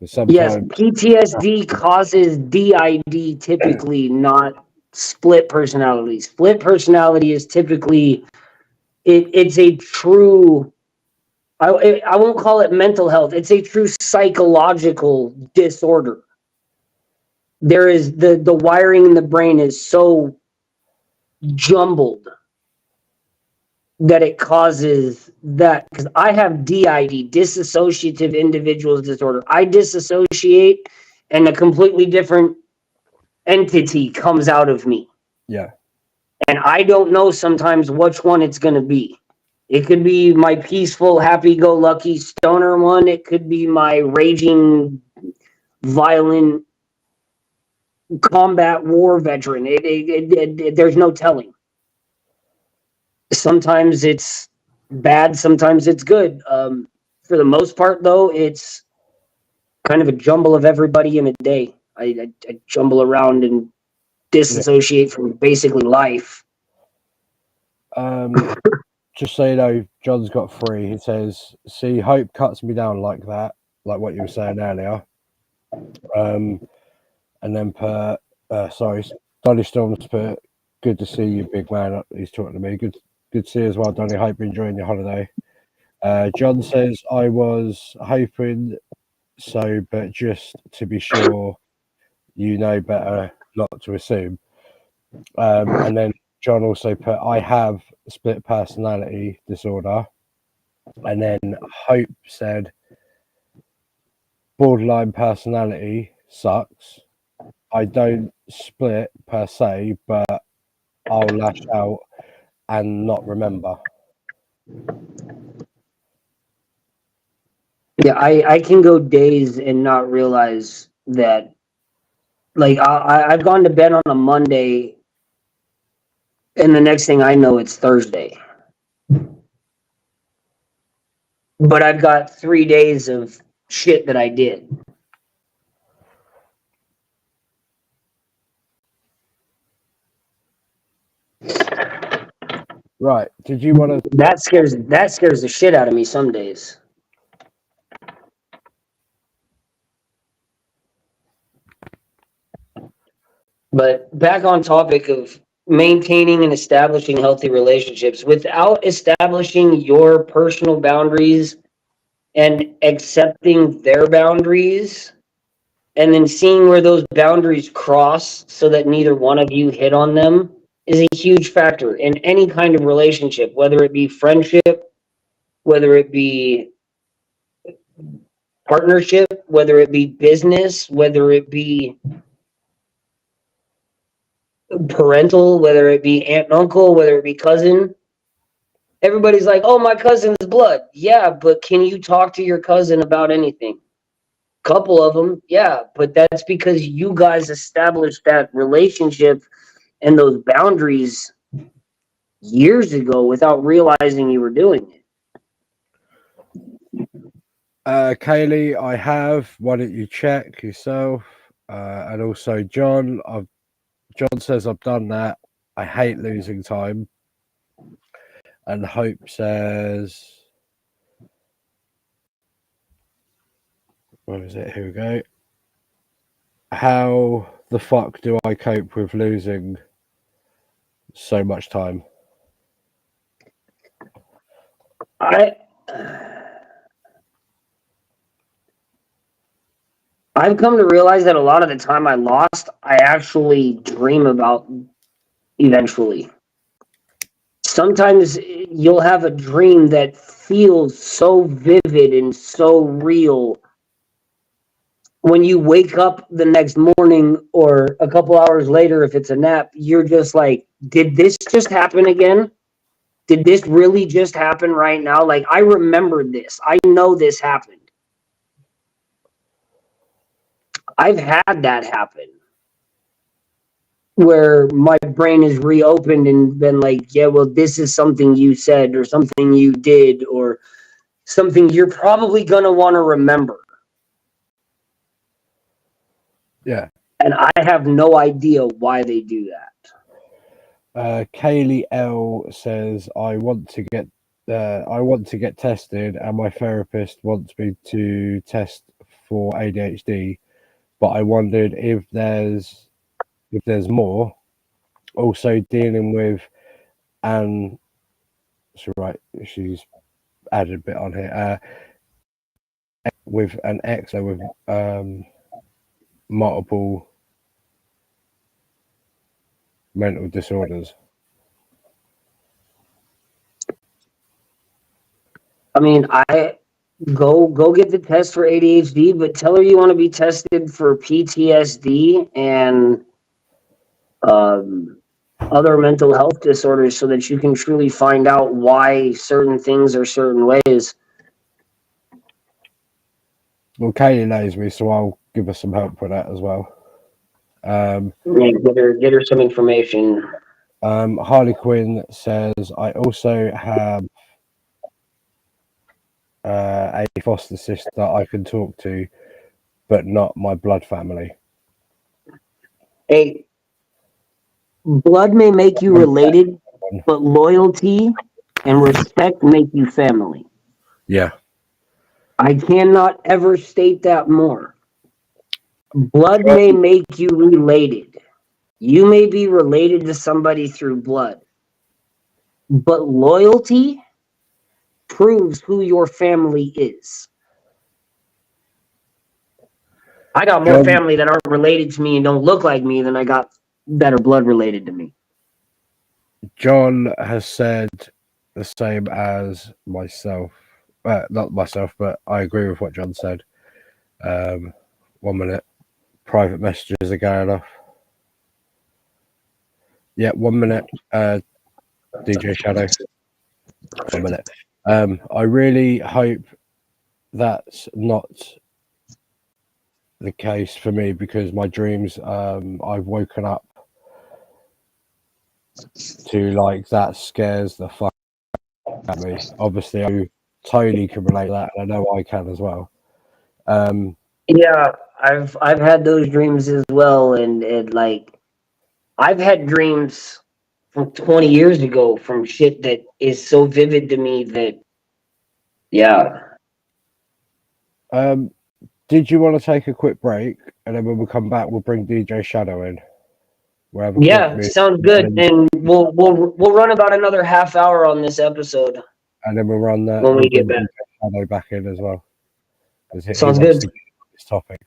Sometimes, yes, PTSD causes DID typically, not split personality. Split personality is typically it's a true. I won't call it mental health. It's a true psychological disorder. There is the wiring in the brain is so jumbled that it causes that, because I have DID, dissociative individuals disorder. I disassociate and a completely different entity comes out of me. Yeah. And I don't know sometimes which one it's going to be. It could be my peaceful, happy-go-lucky stoner one. It could be my raging, violent combat war veteran. There's no telling. Sometimes it's bad, sometimes it's good. For the most part, though, it's kind of a jumble of everybody in a day. I jumble around and disassociate from basically life. Just so you know, John's got 3. He says, "See, Hope cuts me down like that, like what you were saying earlier." And then per Donny Storm's put, "Good to see you, big man." He's talking to me. Good to see you as well, Donny. Hope you're enjoying your holiday. John says, "I was hoping so, but just to be sure, you know better not to assume." And then John also put, "I have split personality disorder." And then Hope said, "Borderline personality sucks. I don't split per se, but I'll lash out and not remember." Yeah, I can go days and not realize that. Like, I've gone to bed on a Monday, and the next thing I know, it's Thursday. But I've got 3 days of shit that I did. Right. Did you want to? That scares the shit out of me some days. But back on topic of maintaining and establishing healthy relationships, without establishing your personal boundaries and accepting their boundaries, and then seeing where those boundaries cross so that neither one of you hit on them, is a huge factor in any kind of relationship, whether it be friendship, whether it be partnership, whether it be business, whether it be parental, whether it be aunt and uncle, whether it be cousin. Everybody's like, oh, my cousin's blood. Yeah, but can you talk to your cousin about anything? Couple of them, yeah, but that's because you guys established that relationship and those boundaries years ago without realizing you were doing it. Kaylee, I have. Why don't you check yourself? And also, John, John says I've done that. I hate losing time. And Hope says, where is it? Here we go. How the fuck do I cope with losing so much time? I I've come to realize that a lot of the time I lost, I actually dream about eventually. Sometimes you'll have a dream that feels so vivid and so real. When you wake up the next morning or a couple hours later, if it's a nap, you're just like, did this just happen again? Did this really just happen right now? Like, I remember this. I know this happened. I've had that happen where my brain is reopened and been like, yeah, well, this is something you said or something you did or something you're probably going to want to remember. Yeah. And I have no idea why they do that. Kaylee L says I want to get tested, and my therapist wants me to test for ADHD. But I wondered if there's more. Also dealing with and so right, she's added a bit on here. With an ex with multiple mental disorders. I mean, I go get the test for ADHD, but tell her you want to be tested for PTSD and um, other mental health disorders so that you can truly find out why certain things are certain ways. Well, Kaylee knows me, so I'll give her some help with that as well. Yeah, get her some information. Harley Quinn says I also have a foster sister I can talk to, but not my blood family. Hey, blood may make you related, but loyalty and respect make you family. Yeah. I cannot ever state that more. Blood may make you related. You may be related to somebody through blood, but loyalty proves who your family is. I got more John, family that aren't related to me and don't look like me than I got that are blood related to me. John has said the same as myself. Not myself, but I agree with what John said. 1 minute. Private messages are going off. Yeah, 1 minute. DJ Shadow. 1 minute. I really hope that's not the case for me because my dreams, I've woken up to like that scares the fuck out of me. Obviously, I totally can relate to that, and I know I can as well. Yeah, I've had those dreams as well, and like I've had dreams from 20 years ago from shit that is so vivid to me that yeah. Did you want to take a quick break, and then when we come back, we'll bring DJ Shadow in. We'll have a quick Yeah, meet, sounds good. And we'll run about another half hour on this episode and then we'll run that. when We'll we get bring back. DJ Shadow back in as well because he Sounds wants good. to get on this topic.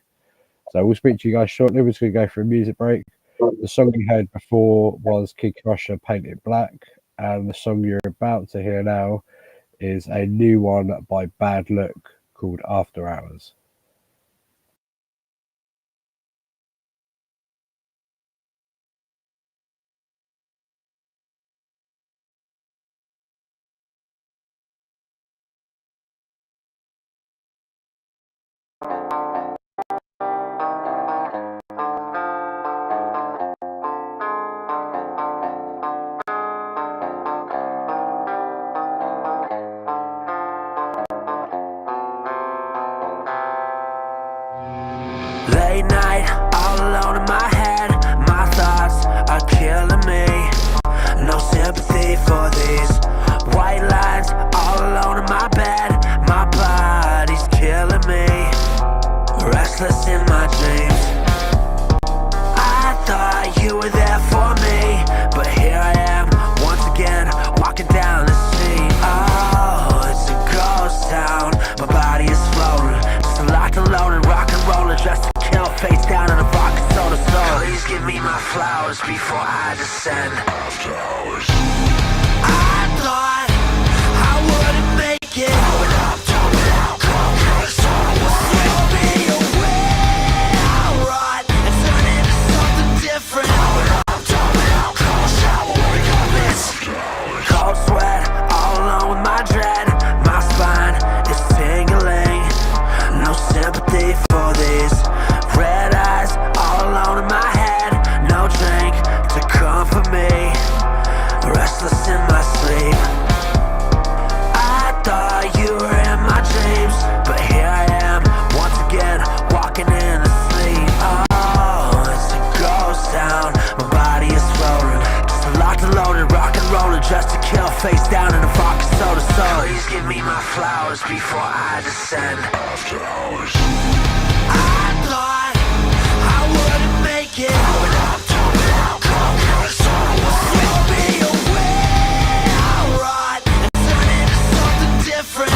So we'll speak to you guys shortly. We're just going to go for a music break. The song you heard before was Kid Crusher, Paint It Black, and the song you're about to hear now is a new one by Bad Look called After Hours. Late night, all alone in my head. My thoughts are killing me. No sympathy for these white lines. All alone in my bed. My body's killing me. Restless in my dreams. I thought you were there for me, but here I am once again, walking down the street. Oh, it's a ghost town. My body is floating, just locked alone and rock and rolling, dressed to kill, face down in a vodka soda soul. Please give me my flowers before I descend. After hours. I thought I wouldn't make it. Throw me away, I'll rot and turn into something different. Cold sweat, all alone with my dread. My spine is tingling. No sympathy for these red eyes, all alone in my head. No drink to comfort me. Restless in my sleep. I thought you were in my dreams, but here I am once again, walking in the sleep. Oh, it's a ghost town. My body is floating, just locked and loaded, rock and rolling, just to kill, face down in a vodka soda soul. Please give me my flowers before I descend. After hours. I thought I wouldn't make it. Throw me away, I'll rot and turn into something different.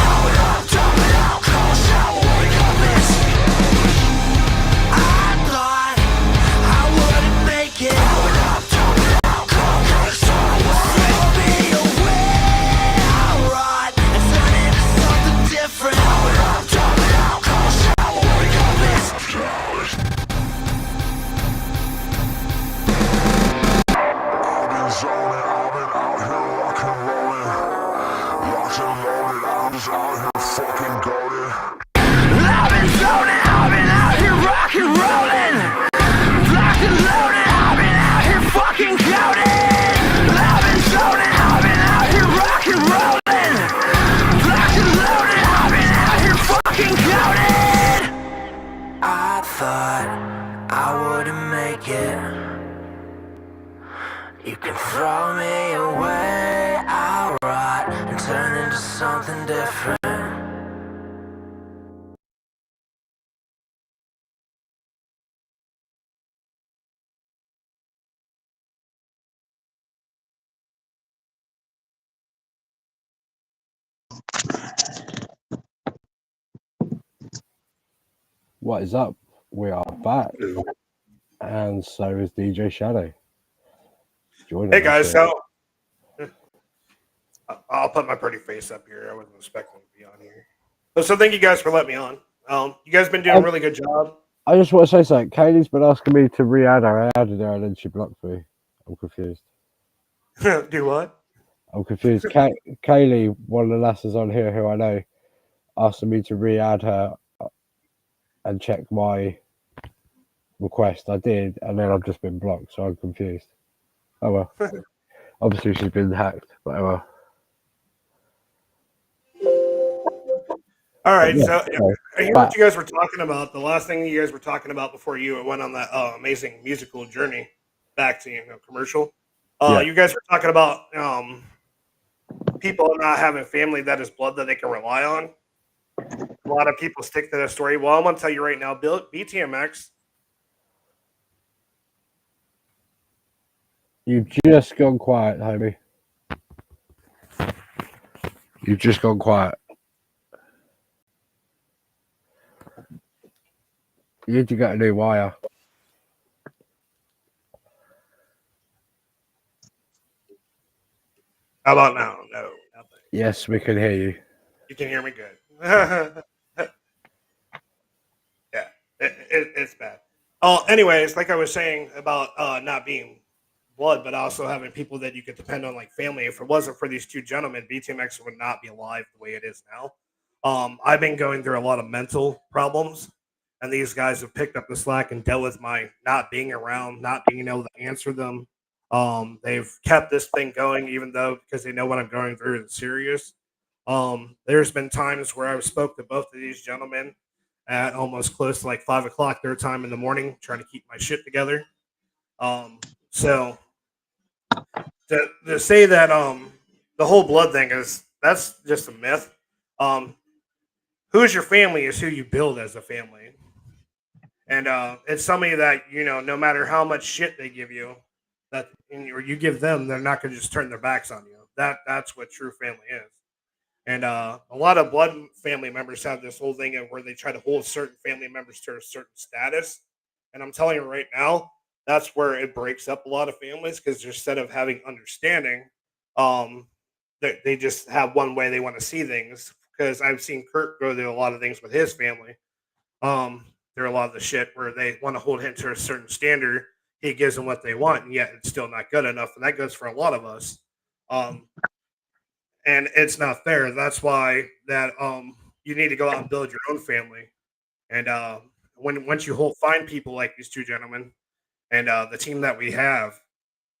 I thought I wouldn't make it. Throw me away, I'll rot and turn into something different. I've been zoning, I've been out here rock and rolling, locked and loaded, I'm just out here fucking goaded. I've been zoning, I've been out here rock and rolling, locked and loaded, I've been out here fucking goaded. I've been zoning, I've been out here rock and rolling, locked and loaded, I've been out here fucking goaded. I thought I wouldn't make it. You can throw me away, I'll rot and turn into something different. What is up? We are back, and so is DJ Shadow. Joining Hey us guys, here. so I'll put my pretty face up here. I wasn't expecting to be on here. So thank you guys for letting me on. You guys been doing a really good job. I just want to say something. Kaylee's been asking me to re-add her. I added her, and then she blocked me. I'm confused. Do what? I'm confused. Kaylee, one of the lasses on here who I know, asked me to re-add her and check my request. I did, and then I've just been blocked, so I'm confused. Oh well. Obviously, she's been hacked, but oh well. All right, Yeah, so I hear what you guys were talking about. The last thing you guys were talking about before you went on that amazing musical journey back to commercial. Yeah. You guys were talking about people not having family that is blood that they can rely on. A lot of people stick to that story. Well, I'm going to tell you right now, BTMX. You've just gone quiet, homie. You've just gone quiet. You need to get a new wire. How about now? No, nothing. Yes, we can hear you. You can hear me good. Yeah, it's bad. Oh, anyways, like I was saying about not being blood, but also having people that you could depend on, like family. If it wasn't for these two gentlemen, BTMX would not be alive the way it is now. I've been going through a lot of mental problems, and these guys have picked up the slack and dealt with my not being around, not being able to answer them. They've kept this thing going, even though because they know what I'm going through is serious. There's been times where I've spoke to both of these gentlemen at almost close to like 5 o'clock their time in the morning, trying to keep my shit together. So to say that the whole blood thing that's just a myth. Who's your family is who you build as a family, and it's somebody that no matter how much shit they give you, or you give them, they're not going to just turn their backs on you. That's what true family is. And a lot of blood family members have this whole thing of where they try to hold certain family members to a certain status. And I'm telling you right now, that's where it breaks up a lot of families because instead of having understanding, they just have one way they want to see things. Because I've seen Kurt go through a lot of things with his family. There are a lot of the shit where they want to hold him to a certain standard. He gives them what they want, and yet it's still not good enough. And that goes for a lot of us. And it's not fair. That's why that you need to go out and build your own family. And once you find people like these two gentlemen and the team that we have,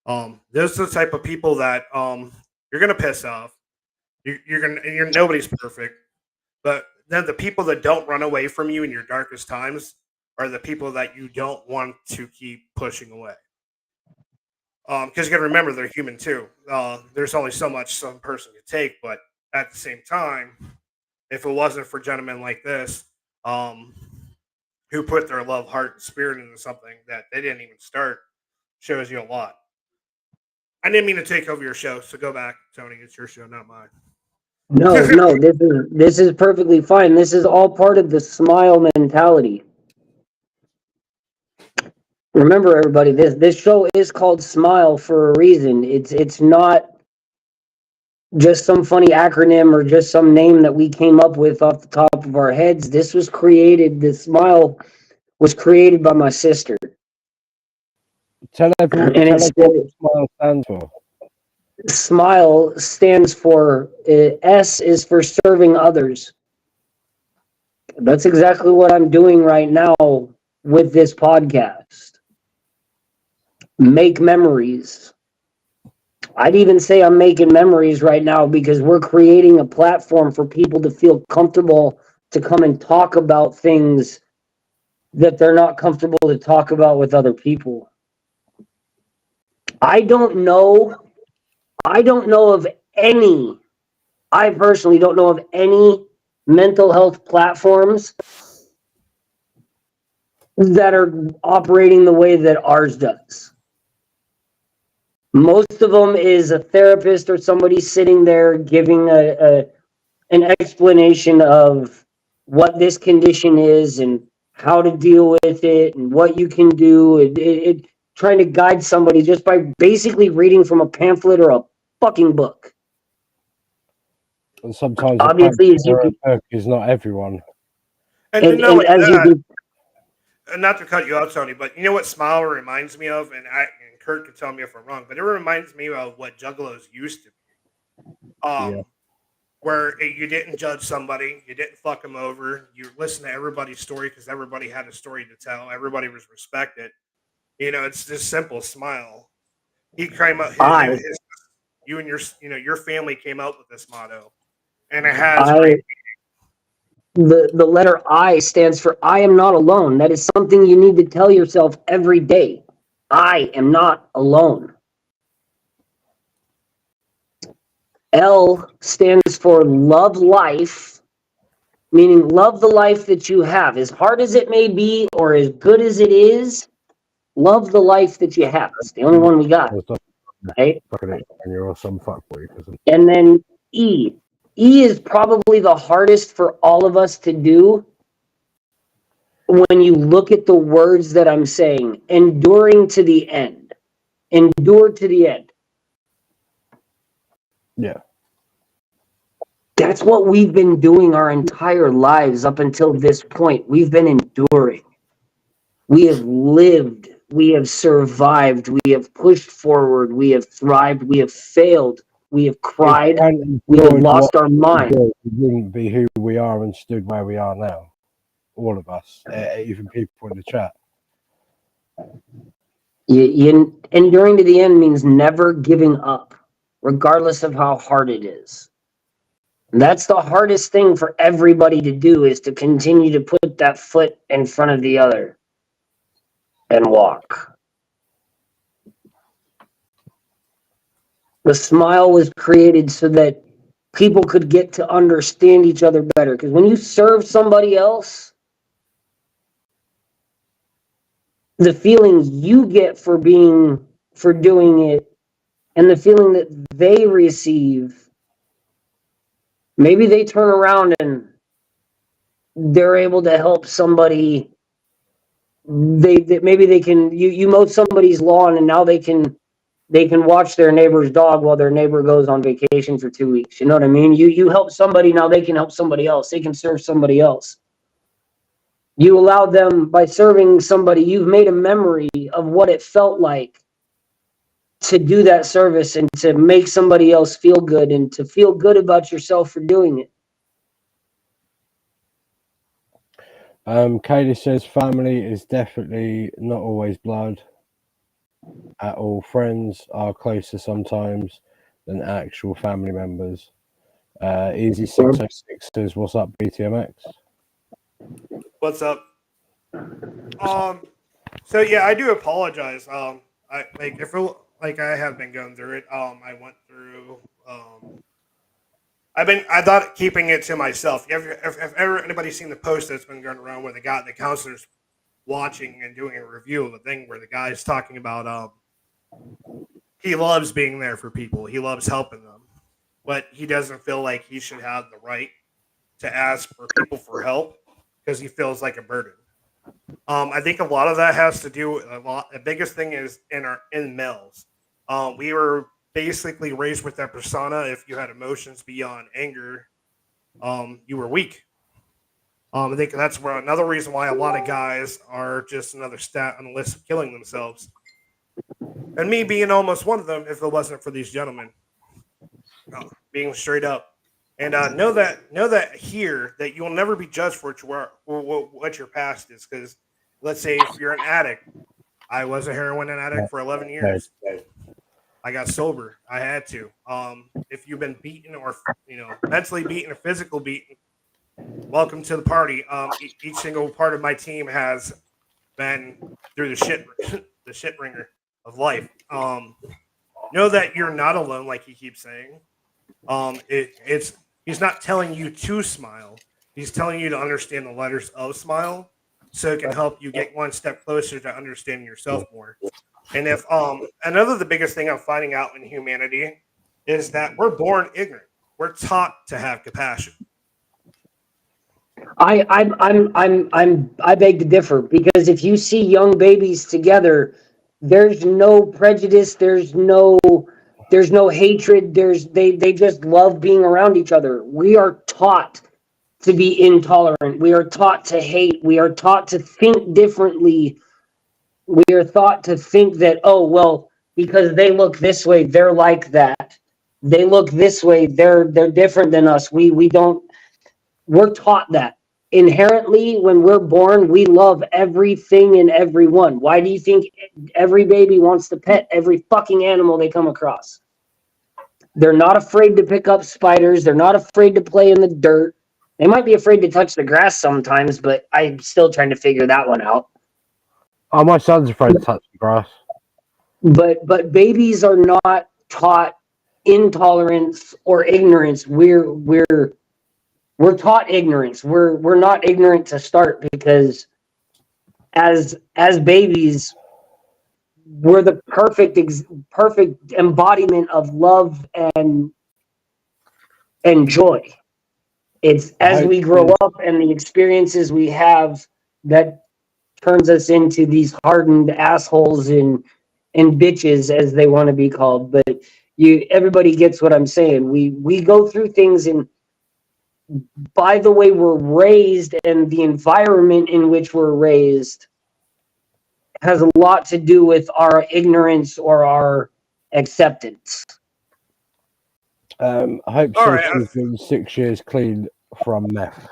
those are the type of people that you're gonna piss off. You're nobody's perfect, but then the people that don't run away from you in your darkest times are the people that you don't want to keep pushing away. Because you got to remember they're human too. There's only so much some person can take, but at the same time, if it wasn't for gentlemen like this, who put their love, heart, and spirit into something that they didn't even start, shows you a lot. I didn't mean to take over your show, so go back, Tony. It's your show, not mine. No, this is perfectly fine. This is all part of the S.M.I.L.E mentality. Remember, everybody, this show is called S.M.I.L.E for a reason. It's not just some funny acronym or just some name that we came up with off the top of our heads. This S.M.I.L.E was created by my sister. Tell everyone what S.M.I.L.E stands for. S.M.I.L.E stands for S is for serving others. That's exactly what I'm doing right now with this podcast. Make memories. I'd even say I'm making memories right now because we're creating a platform for people to feel comfortable to come and talk about things that they're not comfortable to talk about with other people. I personally don't know of any mental health platforms that are operating the way that ours does. Most of them is a therapist or somebody sitting there giving an explanation of what this condition is and how to deal with it and what you can do. Trying to guide somebody just by basically reading from a pamphlet or a fucking book. And sometimes Obviously, a book is not everyone. And not to cut you off, Tony, but you know what S.M.I.L.E reminds me of, and Kurt can tell me if I'm wrong, but it reminds me of what Juggalos used to be. Where you didn't judge somebody, you didn't fuck them over, you listened to everybody's story because everybody had a story to tell, everybody was respected. It's just simple. S.M.I.L.E. He came up, you and your family came out with this motto, and it has the letter I stands for I am not alone. That is something you need to tell yourself every day. I am not alone. L stands for love life, meaning love the life that you have. As hard as it may be or as good as it is, love the life that you have. It's the only one we got. Right? And you're some fuckboy. And then E. E is probably the hardest for all of us to do when you look at the words that I'm saying. Enduring to the end. Endure to the end. Yeah. That's what we've been doing our entire lives up until this point. We've been enduring. We have lived. We have survived. We have pushed forward. We have thrived. We have failed. We have cried. We have lost our mind. We wouldn't be who we are and stood where we are now. all of us, even people in the chat. Enduring to the end means never giving up, regardless of how hard it is. And that's the hardest thing for everybody to do, is to continue to put that foot in front of the other and walk. The smile was created so that people could get to understand each other better. Because when you serve somebody else, the feeling you get for doing it, and the feeling that they receive, maybe they turn around and they're able to help somebody. Maybe they can, you mowed somebody's lawn, and now they can watch their neighbor's dog while their neighbor goes on vacation for 2 weeks. You know what I mean? You help somebody, now they can help somebody else. They can serve somebody else. You allow them, by serving somebody, you've made a memory of what it felt like to do that service and to make somebody else feel good and to feel good about yourself for doing it. Kaylee says family is definitely not always blood at all. Friends are closer sometimes than actual family members. Easy 606 says, "What's up, BTMX?" What's up? So yeah, I do apologize. I I have been going through it. I went through. I thought keeping it to myself. If ever anybody's seen the post that's been going around where the counselor's watching and doing a review of a thing where the guy's talking about he loves being there for people. He loves helping them, but he doesn't feel like he should have the right to ask for people for help because he feels like a burden. I think a lot of that has to do with the biggest thing is in males. We were basically raised with that persona. If you had emotions beyond anger, you were weak. I think that's where another reason why a lot of guys are just another stat on the list of killing themselves. And me being almost one of them, if it wasn't for these gentlemen, being straight up. And know that here that you will never be judged for what your past is. Because let's say if you're an addict, I was a heroin addict for 11 years. I got sober. I had to. If you've been beaten or mentally beaten or physical beaten, welcome to the party. Each single part of my team has been through the shit ringer of life. Know that you're not alone, like he keeps saying. He's not telling you to smile. He's telling you to understand the letters of smile, so it can help you get one step closer to understanding yourself more. And if the biggest thing I'm finding out in humanity is that we're born ignorant. We're taught to have compassion. I beg to differ, because if you see young babies together, there's no prejudice, there's no hatred, they just love being around each other. We are taught to be intolerant. We are taught to hate. We are taught to think differently. We are taught to think that, oh, well, because they look this way, they're like that. They look this way, they're different than us. We're taught that. Inherently, when we're born, we love everything and everyone. Why do you think every baby wants to pet every fucking animal they come across? They're not afraid to pick up spiders. They're not afraid to play in the dirt. They might be afraid to touch the grass sometimes, but I'm still trying to figure that one out. Oh, my son's afraid to touch the grass. But babies are not taught intolerance or ignorance. We're taught ignorance. We're not ignorant to start, because as babies, we're the perfect embodiment of love and joy. It's as we grow up and the experiences we have that turns us into these hardened assholes and bitches, as they want to be called. But everybody gets what I'm saying. We go through things, and by the way we're raised and the environment in which we're raised has a lot to do with our ignorance or our acceptance. I hope so. She's been 6 years clean from meth.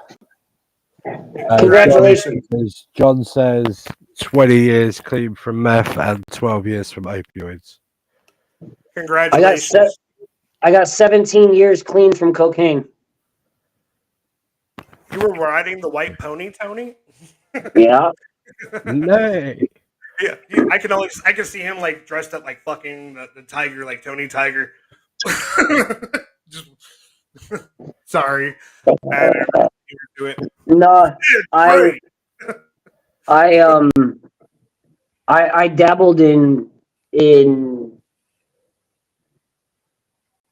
Congratulations. John says 20 years clean from meth and 12 years from opioids. Congratulations. I got 17 years clean from cocaine. You were riding the white pony, Tony? Yeah. Nay. Yeah, I can see him like dressed up like fucking the tiger, like Tony Tiger. Just sorry, I didn't really do it. No, Great. I I dabbled in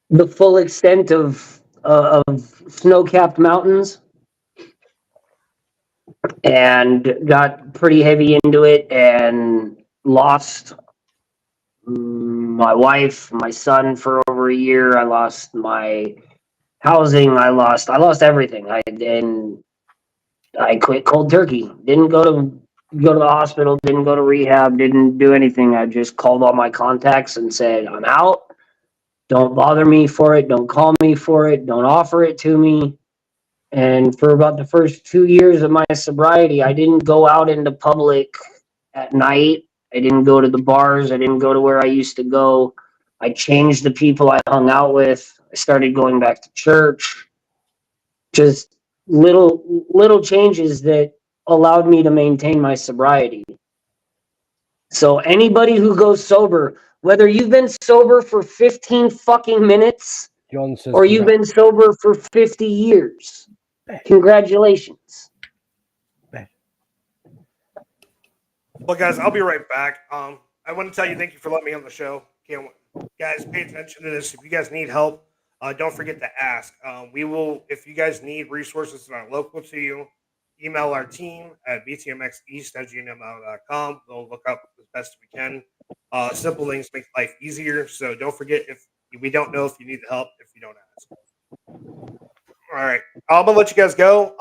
the full extent of snow-capped mountains and got pretty heavy into it and lost my wife, my son for over a year. I lost my housing. I lost everything. I quit cold turkey. Didn't go to the hospital, didn't go to rehab, didn't do anything. I just called all my contacts and said, I'm out. Don't bother me for it. Don't call me for it. Don't offer it to me. And for about the first 2 years of my sobriety, I didn't go out into public at night. I didn't go to the bars. I didn't go to where I used to go. I changed the people I hung out with. I started going back to church. Just little changes that allowed me to maintain my sobriety. So anybody who goes sober, whether you've been sober for 15 fucking minutes John says or you've been sober for 50 years, congratulations. Well, guys, I'll be right back. I want to tell you thank you for letting me on the show. Guys, pay attention to this. If you guys need help, don't forget to ask. We will, if you guys need resources that are local to you, email our team at btmxeast@gmail.com. We'll look up as best we can. Simple things make life easier. So don't forget, if we don't know if you need help if you don't ask. All right, I'm gonna let you guys go.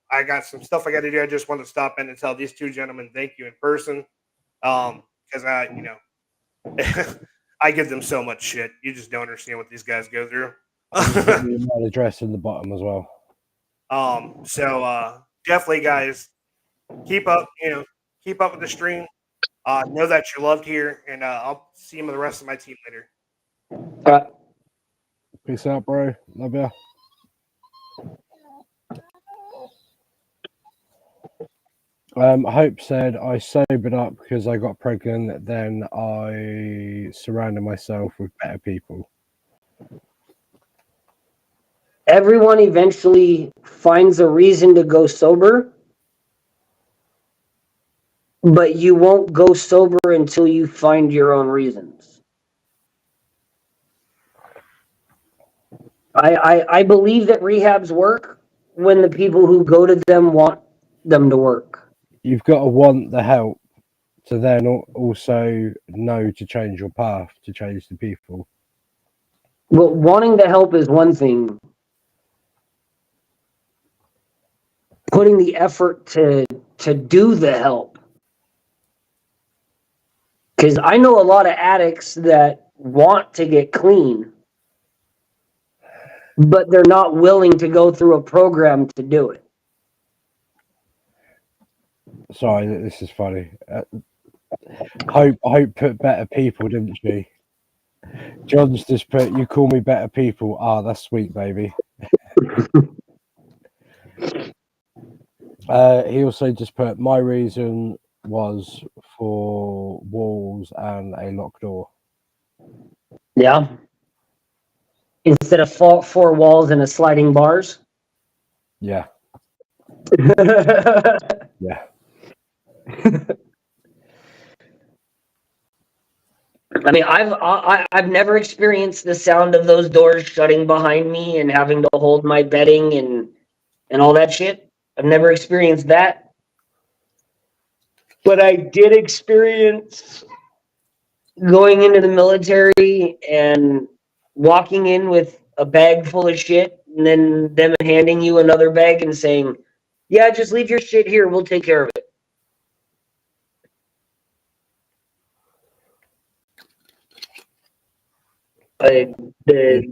I got some stuff I got to do. I just want to stop in and tell these two gentlemen thank you in person. Because I give them so much shit. You just don't understand what these guys go through. email address in the bottom as well. So definitely, guys, keep up with the stream. Know that you're loved here, and I'll see you with the rest of my team later. Peace out, bro. Love ya. Hope said I sobered up because I got pregnant. Then I surrounded myself with better people. Everyone eventually finds a reason to go sober, but you won't go sober until you find your own reasons. I believe that rehabs work when the people who go to them want them to work. You've got to want the help to then also know to change your path, to change the people. Well, wanting the help is one thing. Putting the effort to do the help. Because I know a lot of addicts that want to get clean, but they're not willing to go through a program to do it. Sorry, this is funny. Hope put better people, didn't she? John's just put, you call me better people. Ah, that's sweet, baby. He also just put, my reason was for walls and a locked door. Yeah. Instead of four walls and a sliding bars. Yeah. Yeah. I mean, I've never experienced the sound of those doors shutting behind me and having to hold my bedding and all that shit. I've never experienced that. But I did experience going into the military and walking in with a bag full of shit and then them handing you another bag and saying, yeah, just leave your shit here. We'll take care of it. They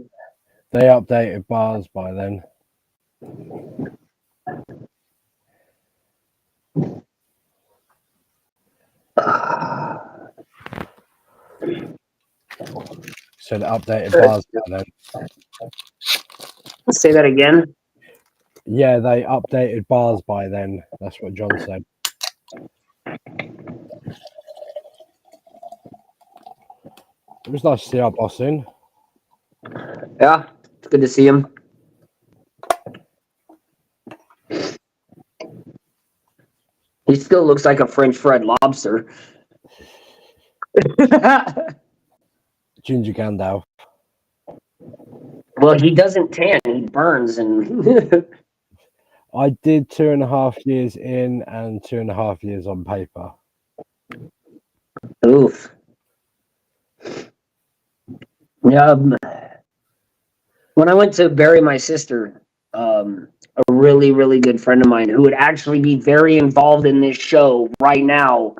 updated bars by then. So the updated bars by then. Say that again. Yeah, they updated bars by then. That's what John said. It was nice to see our boss in. Yeah, it's good to see him. He still looks like a French fried lobster. Ginger Gandalf. Well, he doesn't tan; he burns, and I did 2.5 years in and 2.5 years on paper. oof. Yeah. When I went to bury my sister, a really, really good friend of mine who would actually be very involved in this show right now,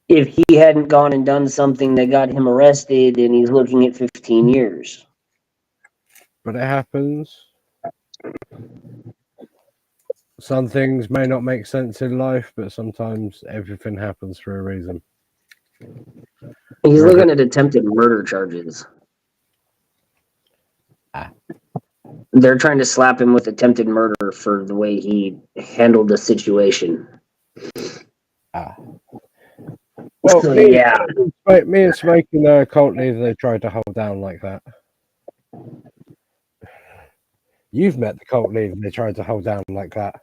if he hadn't gone and done something that got him arrested, and he's looking at 15 years. But it happens. Some things may not make sense in life, but sometimes everything happens for a reason. He's looking at attempted murder charges. They're trying to slap him with attempted murder for the way he handled the situation. Well, So, me, yeah. me and Smoking a cult leader they tried to hold down like that. You've met the cult leader they tried to hold down like that.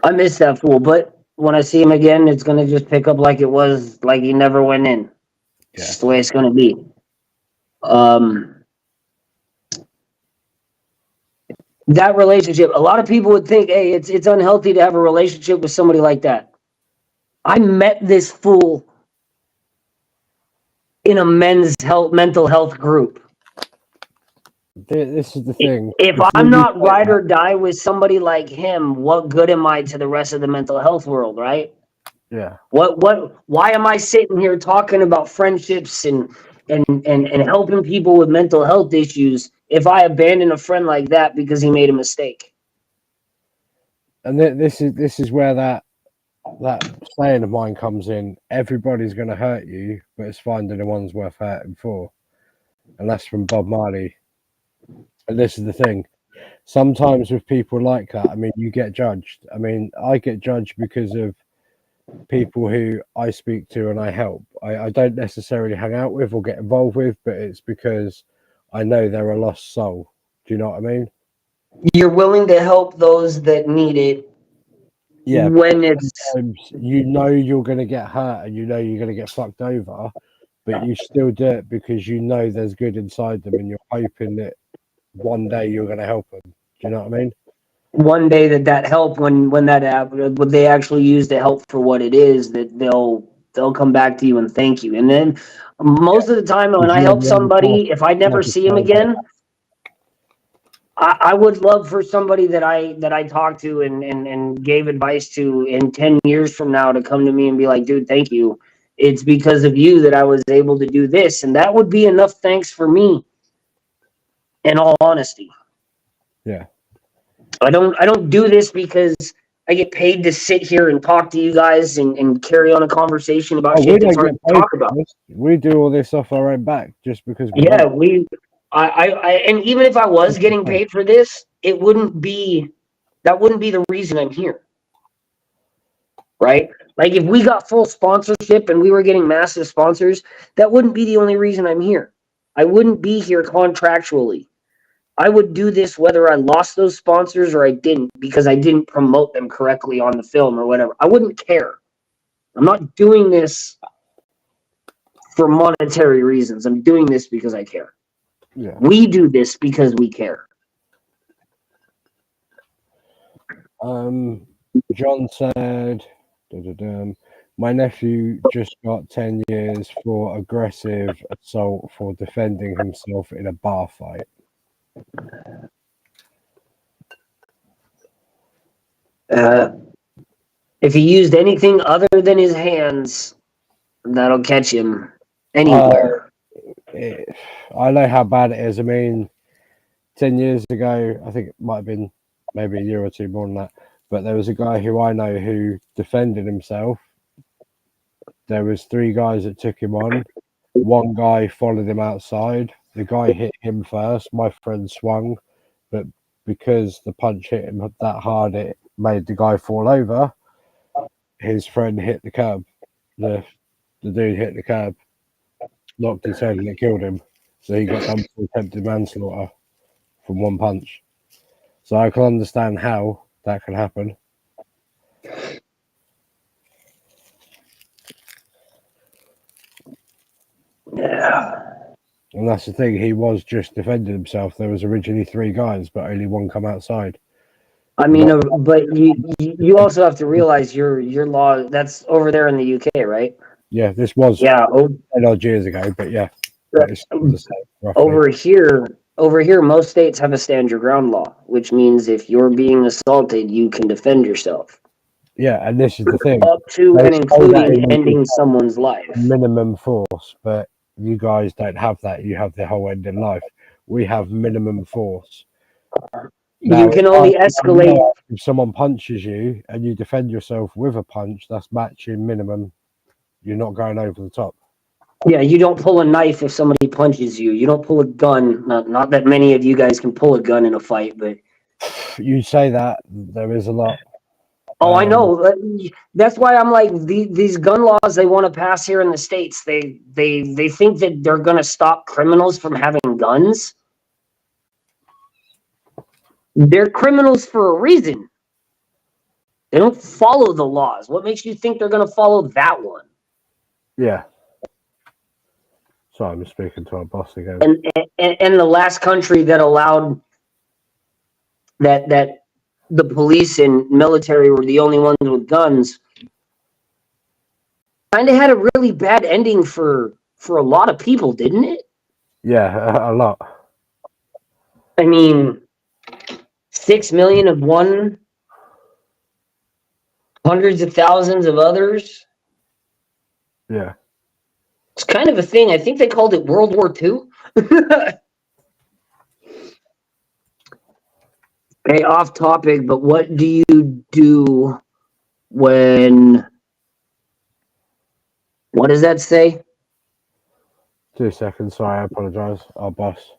I miss that fool, but when I see him again, it's gonna just pick up like it was, like he never went in. It's just the way it's gonna be. That relationship, a lot of people would think, hey, it's unhealthy to have a relationship with somebody like that. I met this fool in a mental health group. This is the thing. If I'm not ride or die with somebody like him, what good am I to the rest of the mental health world, right? Yeah. Why am I sitting here talking about friendships and helping people with mental health issues if I abandon a friend like that because he made a mistake? And this is where that saying of mine comes in. Everybody's going to hurt you, but it's finding the ones worth hurting for. And that's from Bob Marley. And this is the thing. Sometimes with people like that, I mean, you get judged. I mean, I get judged because of people who I speak to and I help. I don't necessarily hang out with or get involved with, but it's because I know they're a lost soul. Do you know what I mean? You're willing to help those that need it. Yeah. When it's, you know you're going to get hurt and you know you're going to get fucked over, but you still do it because you know there's good inside them and you're hoping that one day you're going to help them. Do you know what I mean? one day that help, when they actually use the help for what it is, that they'll come back to you and thank you. And then most of the time when I help somebody, if I never see him again, I would love for somebody that I talked to and gave advice to in 10 years from now to come to me and be like, dude, thank you. It's because of you that I was able to do this. And that would be enough thanks for me, in all honesty. Yeah. I don't do this because I get paid to sit here and talk to you guys and carry on a conversation about shit that's hard to talk about. We do all this off our own back just because we and even if I was getting paid for this, that wouldn't be the reason I'm here. Right? Like if we got full sponsorship and we were getting massive sponsors, that wouldn't be the only reason I'm here. I wouldn't be here contractually. I would do this whether I lost those sponsors or I didn't, because I didn't promote them correctly on the film or whatever. I wouldn't care. I'm not doing this for monetary reasons. I'm doing this because I care. Yeah. We do this because we care. John said, my nephew just got 10 years for aggressive assault for defending himself in a bar fight. If he used anything other than his hands, that'll catch him anywhere. I know how bad it is. I mean, 10 years ago, I think it might have been maybe a year or two more than that. But there was a guy who I know who defended himself. There was 3 guys that took him on. One guy followed him outside. The guy hit him first. My friend swung, but because the punch hit him that hard, it made the guy fall over. His friend hit the curb. The dude hit the curb, knocked his head, and it killed him. So he got done for attempted manslaughter from one punch. So I can understand how that can happen. Yeah. And that's the thing. He was just defending himself. There was originally 3 guys, but only one come outside. I mean, but you also have to realize your law, that's over there in the UK, right? Yeah, this was Yeah. 10 odd years ago, but yeah, but it's the same, roughly. Over here, most states have a stand your ground law, which means if you're being assaulted, you can defend yourself. Yeah, and this is the thing. Up to They and say that including in ending the someone's life. minimum force, but you guys don't have that. You have the whole end in life. We have minimum force. Now, You can only escalate. if someone punches you and you defend yourself with a punch, that's matching minimum. You're not going over the top. Yeah, you don't pull a knife if somebody punches you. You don't pull a gun. Not that many of you guys can pull a gun in a fight, but You say that, there is a lot. oh, I know. That's why I'm like these gun laws they want to pass here in the States. They think that they're going to stop criminals from having guns. They're criminals for a reason. They don't follow the laws. What makes you think they're going to follow that one? Yeah. Sorry, I'm speaking to our boss again. And the last country that allowed that the police and military were the only ones with guns kind of had a really bad ending for a lot of people, didn't it? Yeah, a lot. I mean, 6 million of one, hundreds of thousands of others. Yeah. It's kind of a thing. I think they called it World War II. Hey, off topic, but what do you do when, what does that say? 2 seconds, sorry, I apologise. Our boss.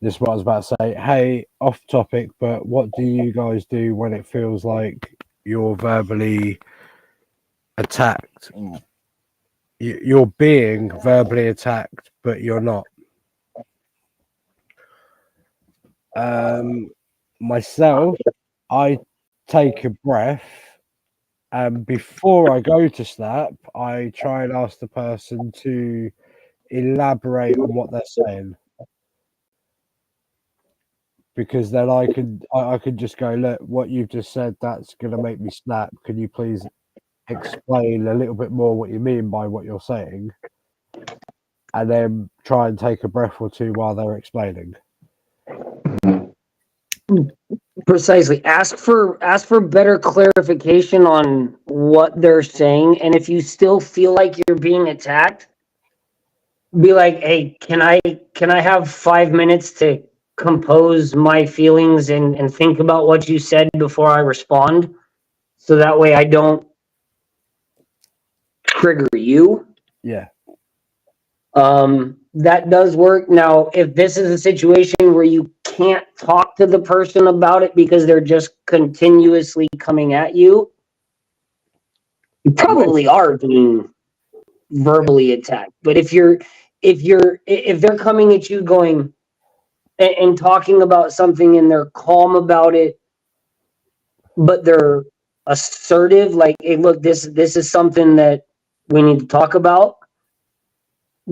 This is what I was about to say. Hey, off topic, but what do you guys do when it feels like you're verbally attacked? You're being verbally attacked, but you're not. Myself, I take a breath, and before I go to snap, I try and ask the person to elaborate on what they're saying, because then I could just go, look, what you've just said, that's gonna make me snap. Can you please explain a little bit more what you mean by what you're saying? And then try and take a breath or two while they're explaining. Precisely. Ask for better clarification on what they're saying, and if you still feel like you're being attacked, be like, "Hey, can I have 5 minutes to compose my feelings and think about what you said before I respond, so that way I don't trigger you?" Yeah. That does work. Now, if this is a situation where you can't talk to the person about it because they're just continuously coming at you, you probably are being verbally attacked. But if they're coming at you going and talking about something and they're calm about it, but they're assertive, like, "Hey, look, this is something that we need to talk about,"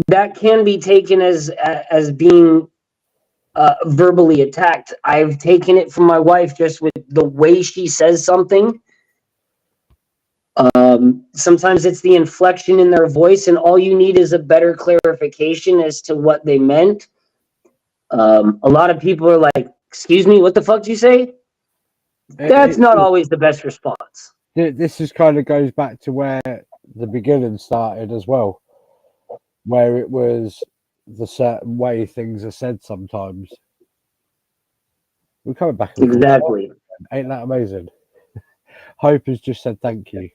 that can be taken as being verbally attacked. I've taken it from my wife just with the way she says something. Sometimes it's the inflection in their voice, and all you need is a better clarification as to what they meant. A lot of people are like, "Excuse me, what the fuck did you say?" That's not always the best response. This just kind of goes back to where the beginning started as well, where it was the certain way things are said sometimes. We're coming back and forth. Exactly. Ain't that amazing? Hope has just said thank you.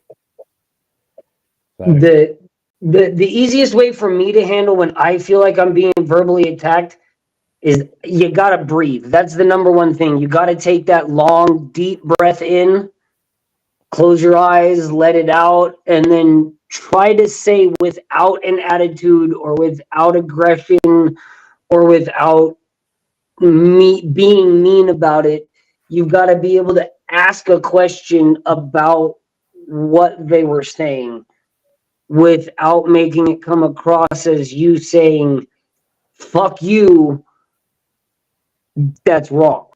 So, The easiest way for me to handle when I feel like I'm being verbally attacked is you gotta breathe. That's the number one thing. You gotta take that long, deep breath in, close your eyes, let it out, and then try to say without an attitude or without aggression or without me being mean about it. You've got to be able to ask a question about what they were saying without making it come across as you saying, fuck you, that's wrong.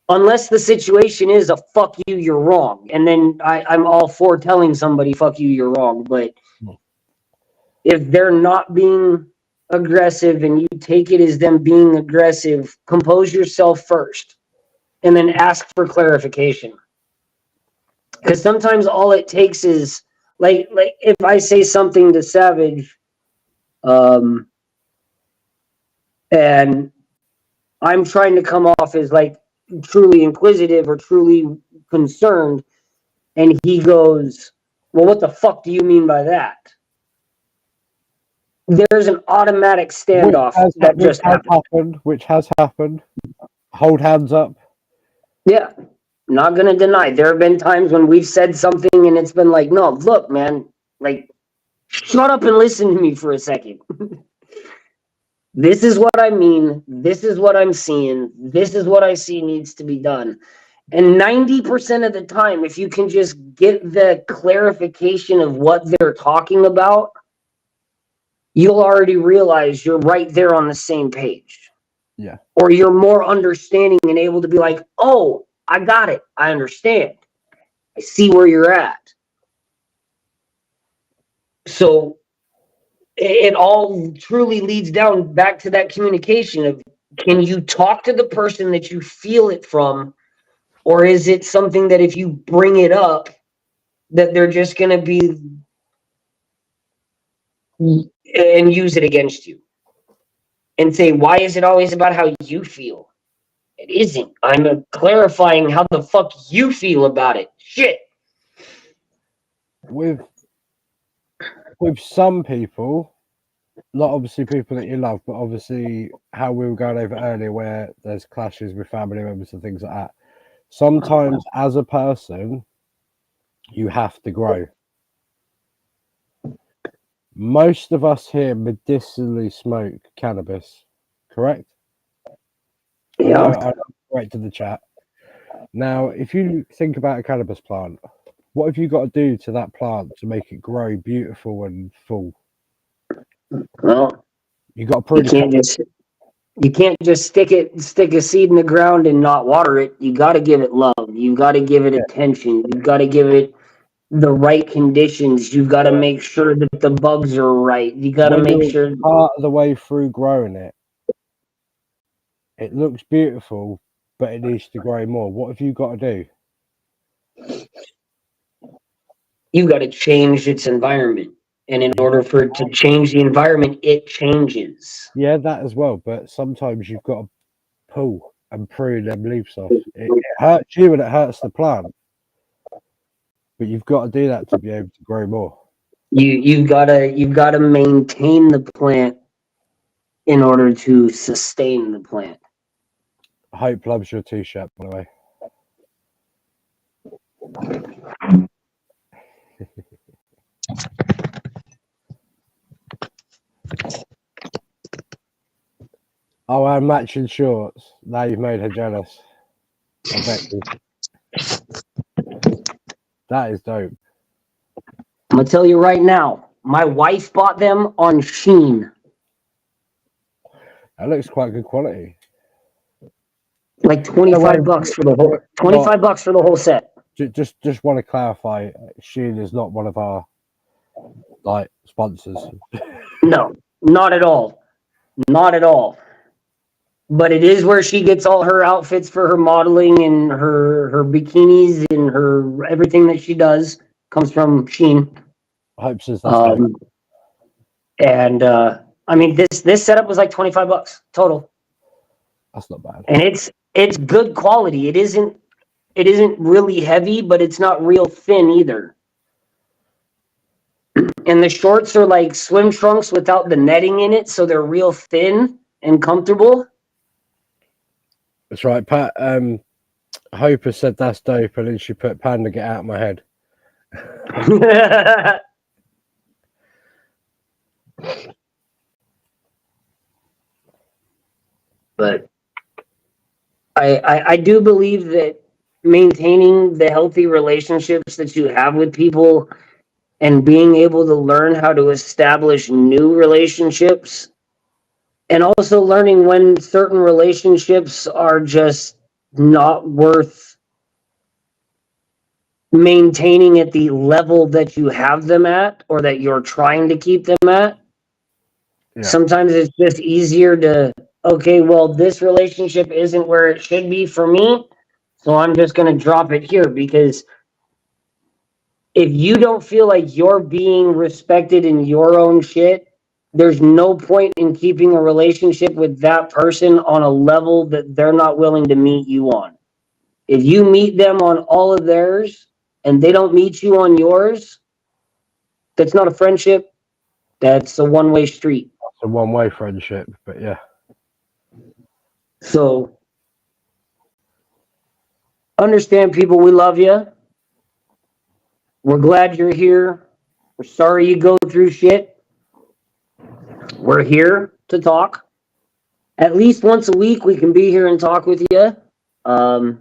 Unless the situation is a fuck you, you're wrong. And then I'm all for telling somebody, fuck you, you're wrong. But if they're not being aggressive and you take it as them being aggressive, compose yourself first and then ask for clarification. Because sometimes all it takes is like if I say something to Savage, and I'm trying to come off as like truly inquisitive or truly concerned, and he goes, well, what the fuck do you mean by that? There's an automatic standoff that just happened. Which has happened. Hold hands up. Yeah, not gonna deny. There have been times when we've said something and it's been like, no, look, man, like, shut up and listen to me for a second. This is what I mean. This is what I'm seeing. This is what I see needs to be done. And 90% of the time, if you can just get the clarification of what they're talking about, you'll already realize you're right there on the same page. Yeah. Or you're more understanding and able to be like, oh, I got it. I understand. I see where you're at. So it all truly leads down back to that communication of, can you talk to the person that you feel it from, or is it something that if you bring it up that they're just going to be and use it against you and say, why is it always about how you feel? It isn't. I'm clarifying how the fuck you feel about it. Shit. With some people, not obviously people that you love, but obviously how we were going over earlier, where there's clashes with family members and things like that. Sometimes, as a person, you have to grow. Most of us here medicinally smoke cannabis, correct? Yeah. I know right to the chat. Now, if you think about a cannabis plant, what have you got to do to that plant to make it grow beautiful and full? Well, You got to prune you can't just stick a seed in the ground and not water it. You got to give it love. You got to give it attention. You got to give it the right conditions. You've got to make sure that the bugs are right. You got to make sure part of the way through growing it. It looks beautiful, but it needs to grow more. What have you got to do? you got to change its environment. And in order for it to change the environment, it changes. Yeah, that as well. But sometimes you've got to pull and prune them leaves off. It hurts you and it hurts the plant. But you've got to do that to be able to grow more. You've got to maintain the plant in order to sustain the plant. Hope loves your t-shirt, by the way. Oh, I'm matching shorts. Now you've made her jealous. I bet you. That is dope. I'm gonna tell you right now, my wife bought them on Shein. That looks quite good quality. Like $25 for the whole $25 for the whole set. Just want to clarify, Shein is not one of our like sponsors. No, not at all. Not at all. But it is where she gets all her outfits for her modeling and her bikinis and her everything that she does comes from Shein. I hope so. That's and I mean this setup was like $25 total. That's not bad. And it's good quality. It isn't really heavy, but it's not real thin either. And the shorts are like swim trunks without the netting in it, so they're real thin and comfortable. That's right, Pat. Hoper said that's dope, and then she put Panda get out of my head. But I do believe that maintaining the healthy relationships that you have with people and being able to learn how to establish new relationships and also learning when certain relationships are just not worth maintaining at the level that you have them at or that you're trying to keep them at. Yeah. Sometimes it's just easier to, okay, well, this relationship isn't where it should be for me, so I'm just going to drop it here, because if you don't feel like you're being respected in your own shit, there's no point in keeping a relationship with that person on a level that they're not willing to meet you on. If you meet them on all of theirs and they don't meet you on yours, that's not a friendship. That's a one-way street. It's a one-way friendship, but yeah. So understand, people, we love you. We're glad you're here. We're sorry you go through shit. We're here to talk. At least once a week, we can be here and talk with you. I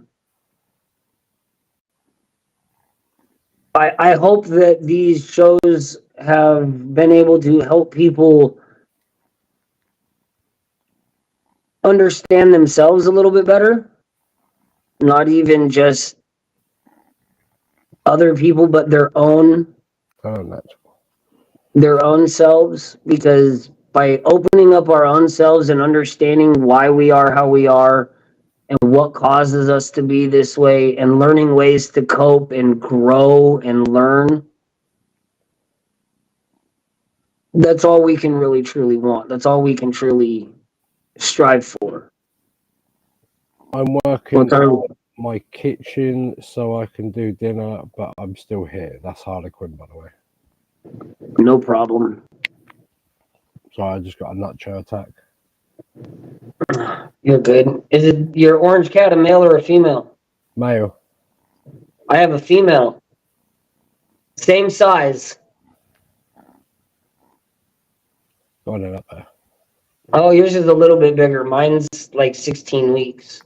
hope that these shows have been able to help people understand themselves a little bit better. Not even just other people, but their own selves. Because by opening up our own selves and understanding why we are how we are and what causes us to be this way and learning ways to cope and grow and learn, that's all we can really truly want. That's all we can truly strive for. I'm working on my kitchen so I can do dinner, but I'm still here. That's Harlequin, by the way. No problem. Sorry, I just got a nutshell attack. You're good. Is it your orange cat a male or a female? Male. I have a female. Same size. Got it up there. Oh, yours is a little bit bigger. Mine's like 16 weeks.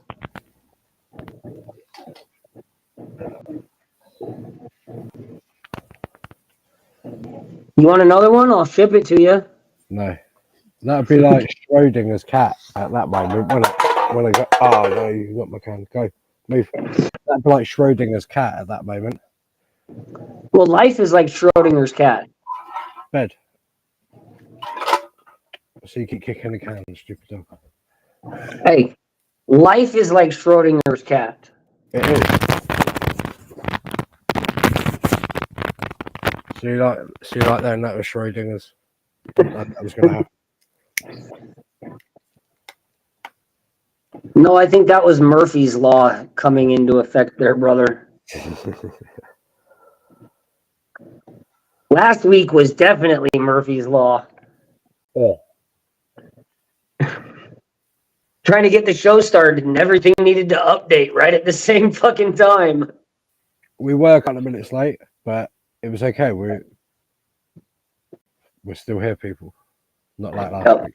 You want another one? I'll ship it to you. No. That'd be like Schrodinger's cat at that moment. When I go, oh no, you got my can. Go. Move. That'd be like Schrodinger's cat at that moment. Well, life is like Schrodinger's cat. Bed. So you keep kicking the can, stupid dog. Hey, life is like Schrodinger's cat. It is. So you like that, and that was Schrodinger's. That was going to happen. No, I think that was Murphy's Law coming into effect there, brother. Last week was definitely Murphy's Law. Oh. Trying to get the show started and everything needed to update right at the same fucking time. We were a couple of minutes late, but it was okay. We're still here, people. Not like last week.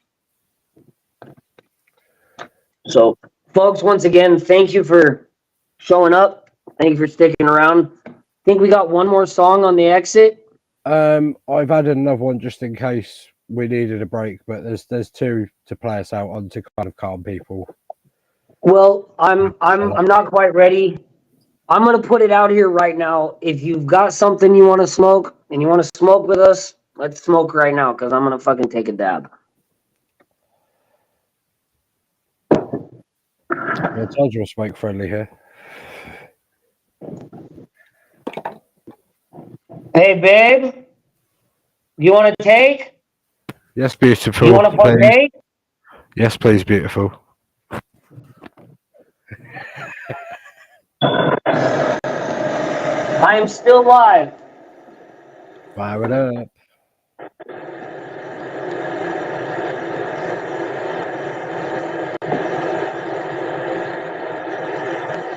So, folks, once again, thank you for showing up. Thank you for sticking around. I think we got one more song on the exit. I've added another one just in case we needed a break, but there's two to play us out on to kind of calm people. Well, I'm not quite ready. I'm gonna put it out here right now. If you've got something you want to smoke and you want to smoke with us, let's smoke right now, because I'm gonna fucking take a dab. I told you we're smoke friendly here. Hey, babe, you want to take? Yes, beautiful. You want to partake? Yes, please, beautiful. I'm still live. Fire it up.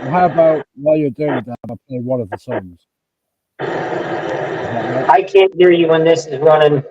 Well, how about while you're doing it, I'll play one of the songs. Is that right? I can't hear you when this is running.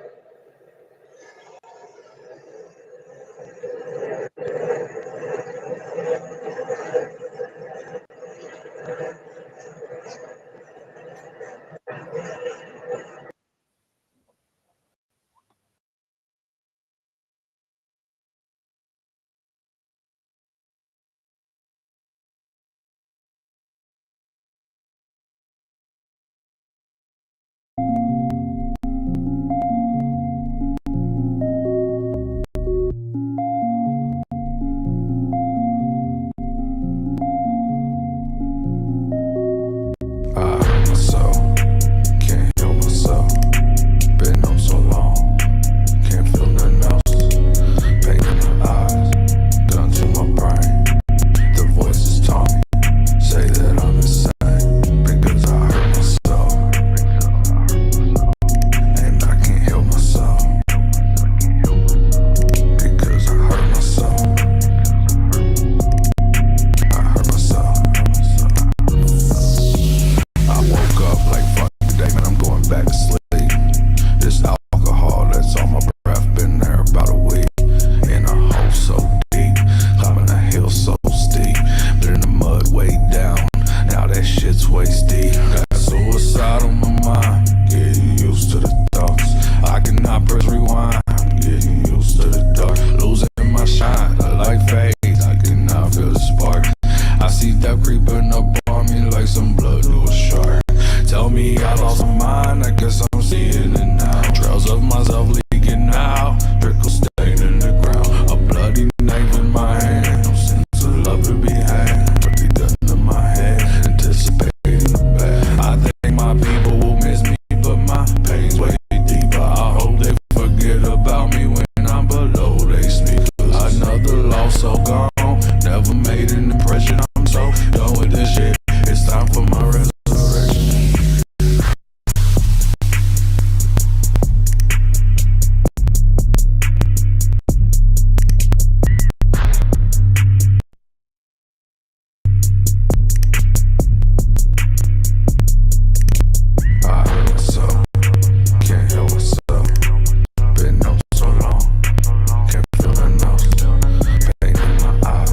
myself, can't heal myself. Been up so long, can't feel nothing else. Pain in my eyes, gun to my brain. The voices taught me, say that I'm insane because I hurt myself, and I can't heal myself because I hurt myself. I hurt myself. I woke up like fuck today, man, I'm going back to sleep. This alcohol that's on my breath, been there about a week. In a hole so deep, climbing a hill so steep. Been in the mud way down, now that shit's waist deep. Got suicide on my mind, getting used to the thoughts. I cannot press rewind, I'm getting used to the dark. Losing my shine, I like fades, I cannot feel the spark. I see death creeping up on me like some blood to a shark. Tell me I lost my mind, I guess I'm seeing it now. Trails of myself leaking out, trickle stain in the ground. A bloody knife in my hand, no sense of love to be had. Put the gun to my head, anticipating the bad. I think my people will miss me, but my pain's way deeper. I hope they forget about me when I'm below they sleep. Another loss so gone, never made an impression. I'm so done with this shit, it's time for my resurrection. I hurt myself, can't heal myself. Been up so long, can't feel nothing else. Pain in my eyes,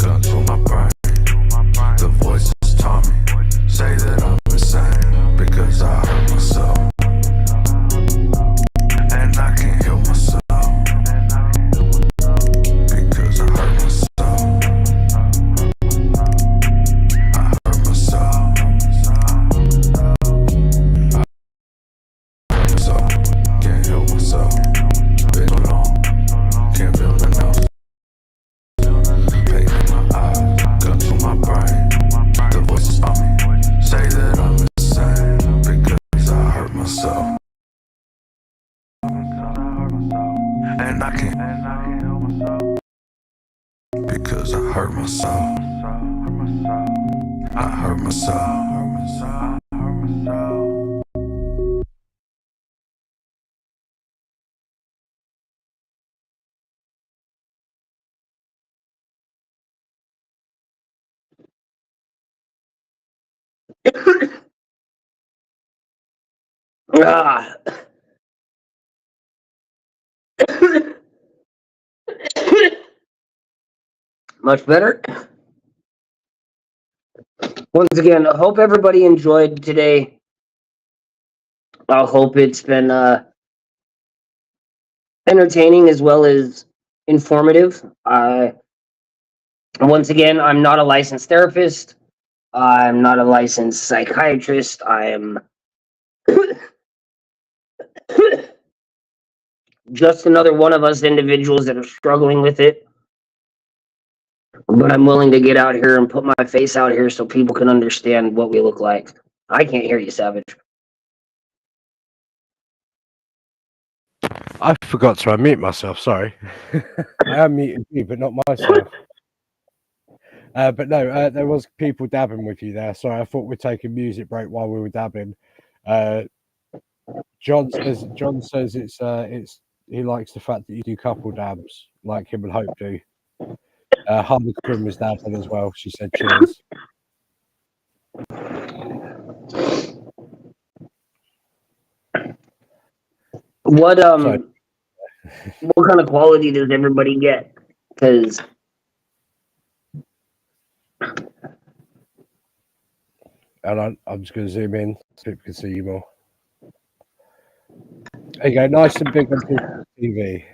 gun to my brain. The voices taught me, say that I'm insane because I hurt myself, and I can't heal myself because I hurt myself. I hurt myself. Myself, can't heal myself. Been so long, can't feel nothing else. Pain in my eyes, gun to my brain. The voices on me, say that I'm insane because I hurt myself, and I can't heal myself because I hurt myself. I hurt myself. Ah. Much better. Once again, I hope everybody enjoyed today. I hope it's been entertaining as well as informative. Once again, I'm not a licensed therapist. I'm not a licensed psychiatrist. I am just another one of us individuals that are struggling with it. But I'm willing to get out here and put my face out here so people can understand what we look like. I can't hear you, Savage. I forgot to unmute myself, sorry. I am muted you, but not myself. But no, there was people dabbing with you there. Sorry, I thought we'd take a music break while we were dabbing. John says it's he likes the fact that you do couple dabs like him and Hope do. Harley Quinn was dabbing as well. She said cheers. What what kind of quality does everybody get? Because And I'm just going to zoom in so people can see you more. There you go, nice and big on TV.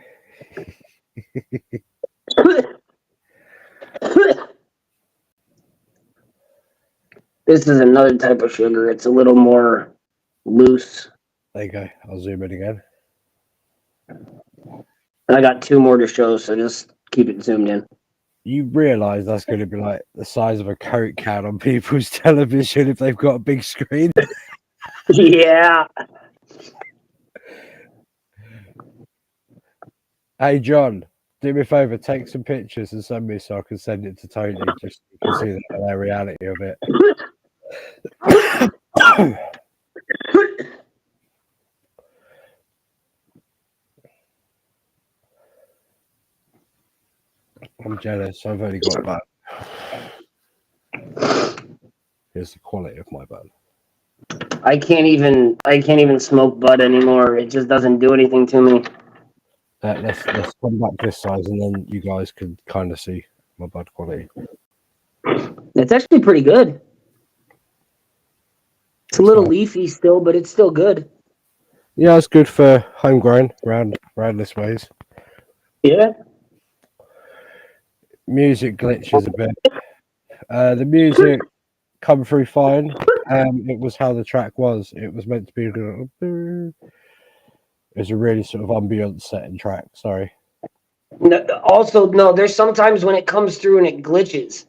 this is another type of sugar. It's a little more loose. There you go. I'll zoom in again. And I got 2 more to show, so just keep it zoomed in. You realise that's going to be like the size of a Coke can on people's television if they've got a big screen. Yeah. Hey, John, do me a favour, take some pictures and send me so I can send it to Tony, just so you can see the reality of it. I'm jealous. I've only got bun. Here's the quality of my bun. I can't even smoke bud anymore. It just doesn't do anything to me. Let's come back this size, and then you guys can kind of see my bud quality. It's actually pretty good. It's a little leafy still, but it's still good. Yeah, it's good for homegrown round this ways. Yeah. Music glitches a bit. The music come through fine. It was how the track was. It was meant to be. It's a really sort of ambient setting track. Sorry. No, also, no, there's sometimes when it comes through and it glitches.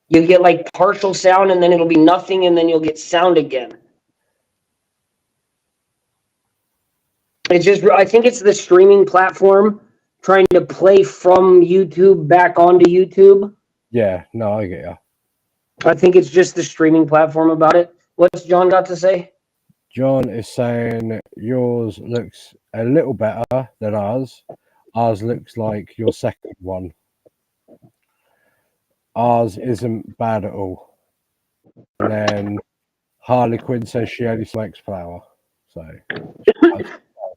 You get like partial sound and then it'll be nothing and then you'll get sound again. It's just, I think it's the streaming platform trying to play from YouTube back onto YouTube. Yeah, no, I get you. I think it's just the streaming platform about it. What's John got to say? John is saying yours looks a little better than ours. Ours looks like your second one. Ours isn't bad at all. And then Harley Quinn says she only smokes flower. So,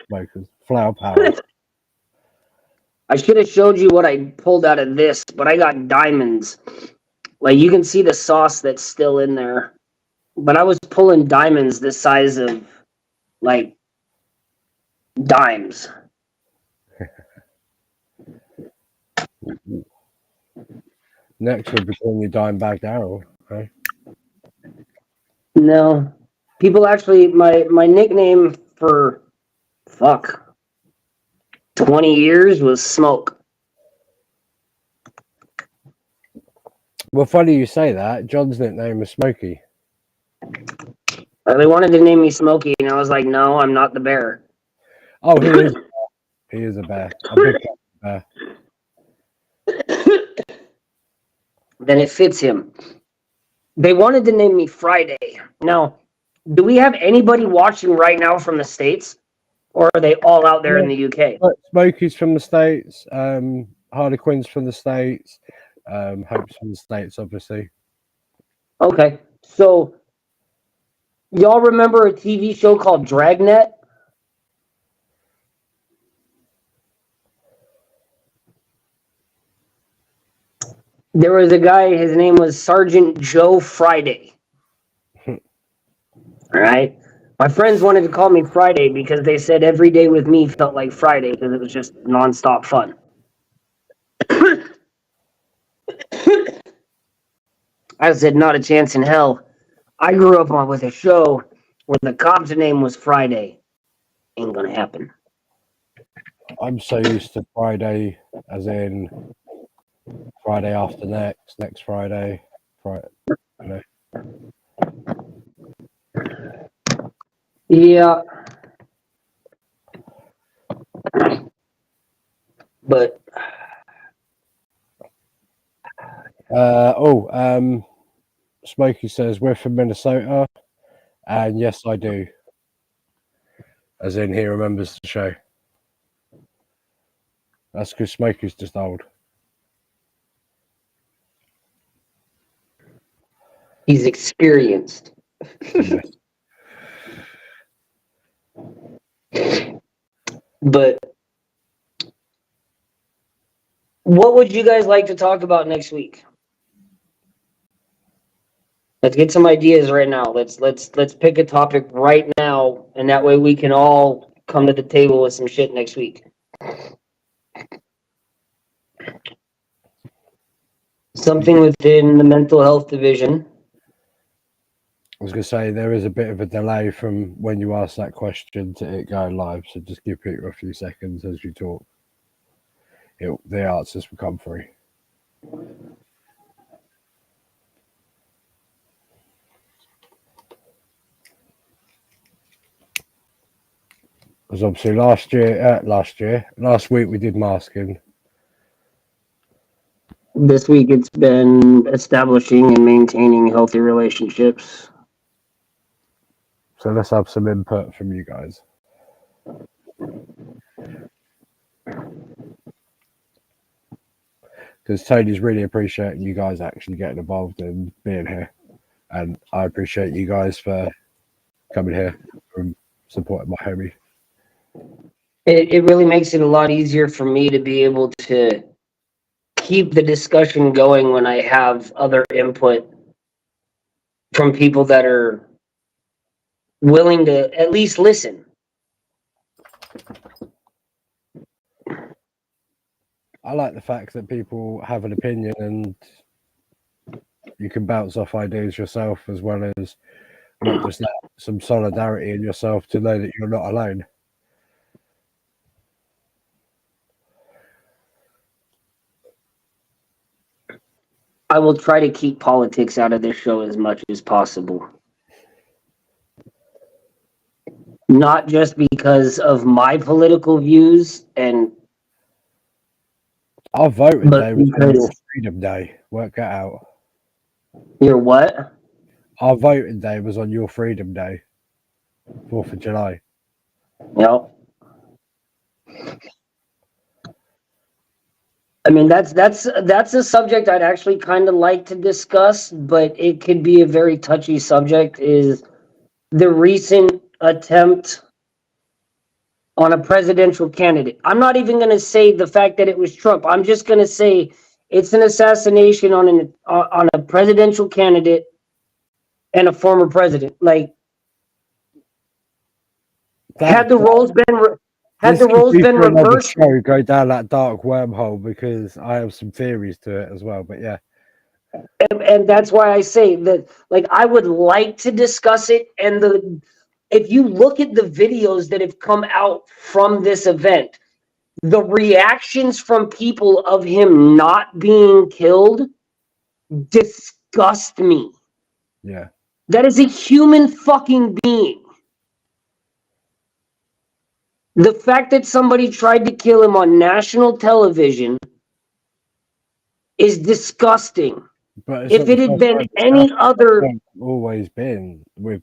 smokers, flower power. I should have showed you what I pulled out of this, but I got diamonds. Like, you can see the sauce that's still in there. But I was pulling diamonds the size of, like, dimes. Next would be calling you dime bagged arrow, okay? No. People actually, my nickname for, 20 years was Smoke. Well, funny you say that. John's nickname was Smokey. They wanted to name me Smokey, and I was like, no, I'm not the bear. Oh, he is. He is a bear. A big bear. Then it fits him. They wanted to name me Friday. Now, do we have anybody watching right now from the States? Or are they all out there in the UK? Smokey's from the States. Harley Quinn's from the States. Hope's from the States, obviously. Okay. So, y'all remember a TV show called Dragnet? There was a guy, his name was Sergeant Joe Friday. All right. My friends wanted to call me Friday because they said every day with me felt like Friday because it was just nonstop fun. I said, not a chance in hell. I grew up with a show where the cop's name was Friday. Ain't gonna happen. I'm so used to Friday, as in Friday after next Friday, Friday. You know. Yeah. But Smokey says we're from Minnesota, and yes, I do. As in, he remembers the show. That's because Smokey's just old. He's experienced. Yeah. But what would you guys like to talk about next week? Let's get some ideas right now. Let's pick a topic right now, and that way we can all come to the table with some shit next week. Something within the mental health division. I was going to say there is a bit of a delay from when you ask that question to it going live, so just give Peter a few seconds as you talk. The answers will come through. Because obviously last week we did masking. This week it's been establishing and maintaining healthy relationships. So let's have some input from you guys. Because Tony's really appreciating you guys actually getting involved and being here. And I appreciate you guys for coming here and supporting my homie. It really makes it a lot easier for me to be able to keep the discussion going when I have other input from people that are willing to at least listen. I like the fact that people have an opinion and you can bounce off ideas yourself, as well as not just that, some solidarity in yourself to know that you're not alone. I will try to keep politics out of this show as much as possible. Not just because of my political views, and Our voting but day was on because your Freedom Day. Work that out. you're what? Our voting day was on your Freedom Day, 4th of July. Yep. I mean, that's a subject I'd actually kind of like to discuss, but it could be a very touchy subject. Is the recent attempt on a presidential candidate? I'm not even going to say the fact that it was Trump. I'm just going to say it's an assassination on a presidential candidate and a former president. Like, had the roles been reversed, show, go down that dark wormhole, because I have some theories to it as well. But yeah, and that's why I say that, like, I would like to discuss it. And if you look at the videos that have come out from this event, the reactions from people of him not being killed disgust me. yeah. That is a human fucking being. The fact that somebody tried to kill him on national television is disgusting. But If it had been any other, always been with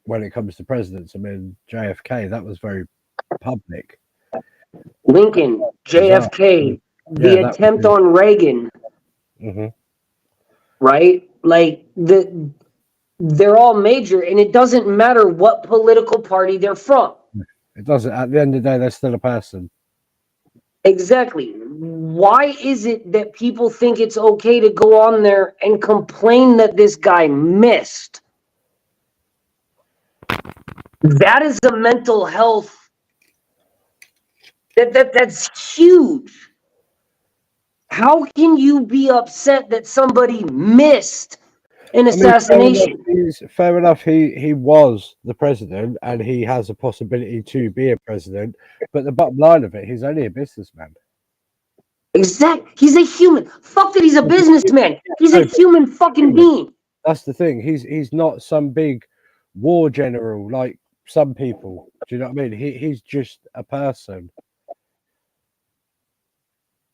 when it comes to presidents. I mean, JFK, that was very public. Lincoln, JFK, the attempt on Reagan, right? Like, they're all major, and it doesn't matter what political party they're from. It doesn't. At the end of the day, they're still a person. Exactly. Why is it that people think it's okay to go on there and complain that this guy missed? That is a mental health. That's huge. How can you be upset that somebody missed an assassination? Fair enough. He was the president, and he has a possibility to be a president. But the bottom line of it, he's only a businessman. Exactly. He's a human. Fuck that he's a businessman. He's a human fucking being. That's the thing. He's not some big war general like some people. Do you know what I mean? He's just a person.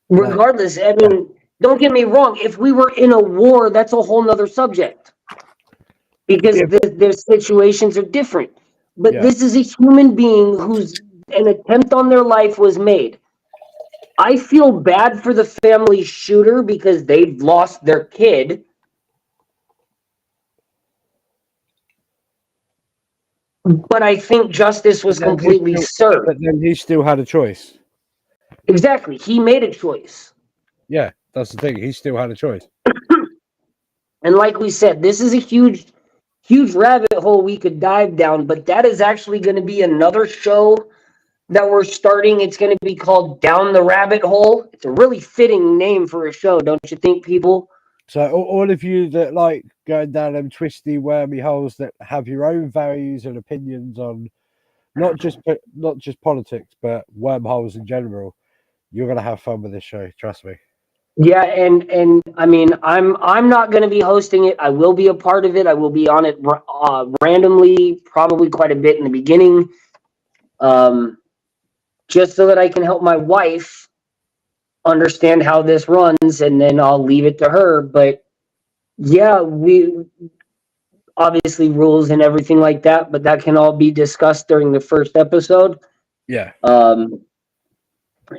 Regardless, I mean, don't get me wrong. If we were in a war, that's a whole nother subject because Yeah. their situations are different. But Yeah. this is a human being whose an attempt on their life was made. I feel bad for the family shooter because they've lost their kid. But I think justice was completely served. But then he still had a choice. Exactly. He made a choice. Yeah, that's the thing. He still had a choice. And like we said, this is a huge rabbit hole we could dive down, but that is actually going to be another show that we're starting. It's going to be called Down the Rabbit Hole. It's a really fitting name for a show, don't you think, people? So all of you that like going down them twisty, wormy holes that have your own values and opinions on not just politics, but wormholes in general, you're gonna have fun with this show. Trust me. Yeah, and I mean, I'm not going to be hosting it. I will be a part of it. I will be on it randomly, probably quite a bit in the beginning, just so that I can help my wife understand how this runs, and then I'll leave it to her. But yeah, we obviously rules and everything like that, but that can all be discussed during the first episode. Yeah.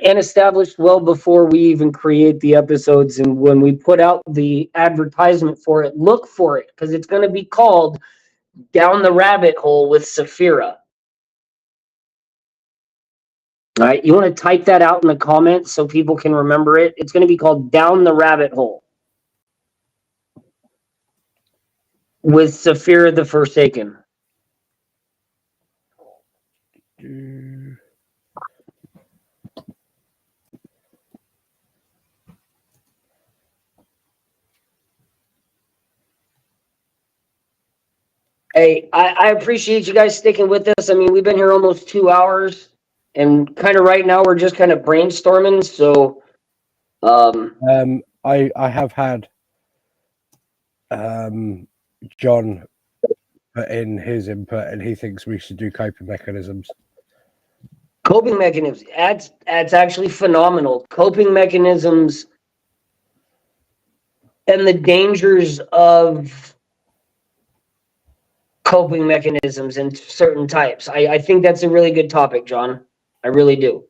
And established well before we even create the episodes. And when we put out the advertisement for it, look for it because it's going to be called Down the Rabbit Hole with Saphira. All right, you want to type that out in the comments so people can remember it. It's going to be called Down the Rabbit Hole with Saphira the Forsaken. Hey, I appreciate you guys sticking with us. I mean, we've been here almost 2 hours, and kind of right now we're just kind of brainstorming. So, I have had John put in his input, and he thinks we should do coping mechanisms. coping mechanisms. That's actually phenomenal. Coping mechanisms and the dangers of coping mechanisms in certain types. I think that's a really good topic, John. I really do.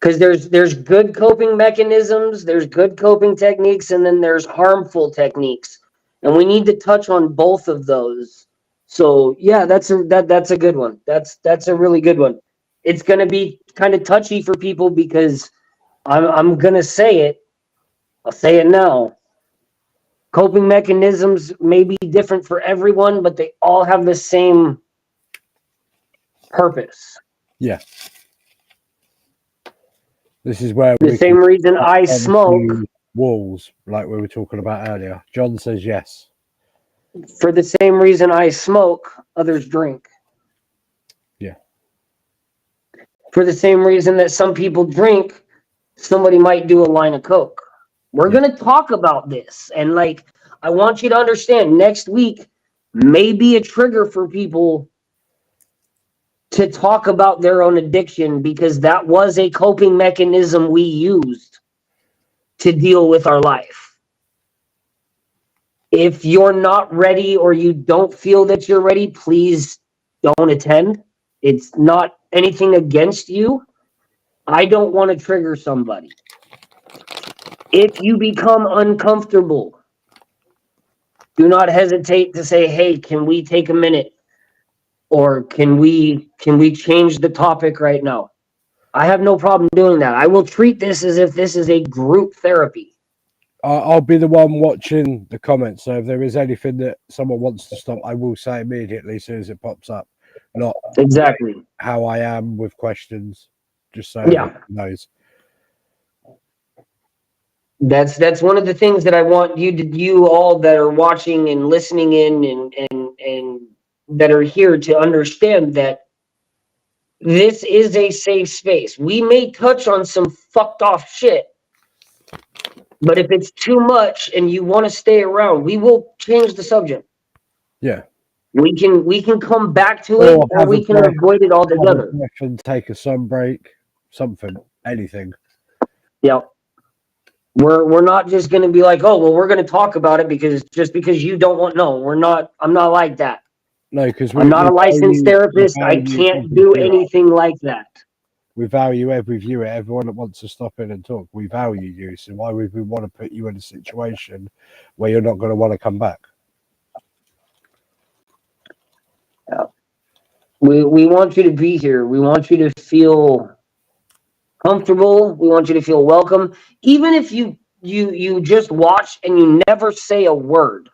Because there's good coping mechanisms, there's good coping techniques, and then there's harmful techniques. And we need to touch on both of those. So yeah, that's a good one. That's a really good one. It's gonna be kind of touchy for people because I'm gonna say it. I'll say it now. Coping mechanisms may be different for everyone, but they all have the same purpose. Yeah. This is where The same reason I smoke. Walls, like we were talking about earlier. John says yes. For the same reason I smoke, others drink. Yeah. For the same reason that some people drink, somebody might do a line of coke. We're going to talk about this. And like, I want you to understand next week may be a trigger for people to talk about their own addiction because that was a coping mechanism we used to deal with our life. If you're not ready or you don't feel that you're ready, please don't attend. It's not anything against you. I don't want to trigger somebody. If you become uncomfortable, do not hesitate to say, hey, can we take a minute? Or can we change the topic right now? I have no problem doing that. I will treat this as if this is a group therapy. I'll be the one watching the comments. So if there is anything that someone wants to stop, I will say immediately as soon as it pops up. Not exactly how I am with questions, just so everyone knows. That's one of the things that I want you all that are watching and listening in and that are here to understand that this is a safe space. We may touch on some fucked off shit, but if it's too much and you want to stay around, we will change the subject. Yeah. We can come back to it, or we can avoid it altogether. And take a sun break, something, anything. Yeah. We're not just going to be like, oh, well, we're going to talk about it because just because you don't want. No, we're not. I'm not like that. No, because I'm not a licensed therapist. I value can't every do viewer. anything like that. We value every viewer, everyone that wants to stop in and talk. We value you, so why would we want to put you in a situation where you're not going to want to come back? Yeah. We want you to be here. We want you to feel comfortable. We want you to feel welcome. Even if you just watch and you never say a word,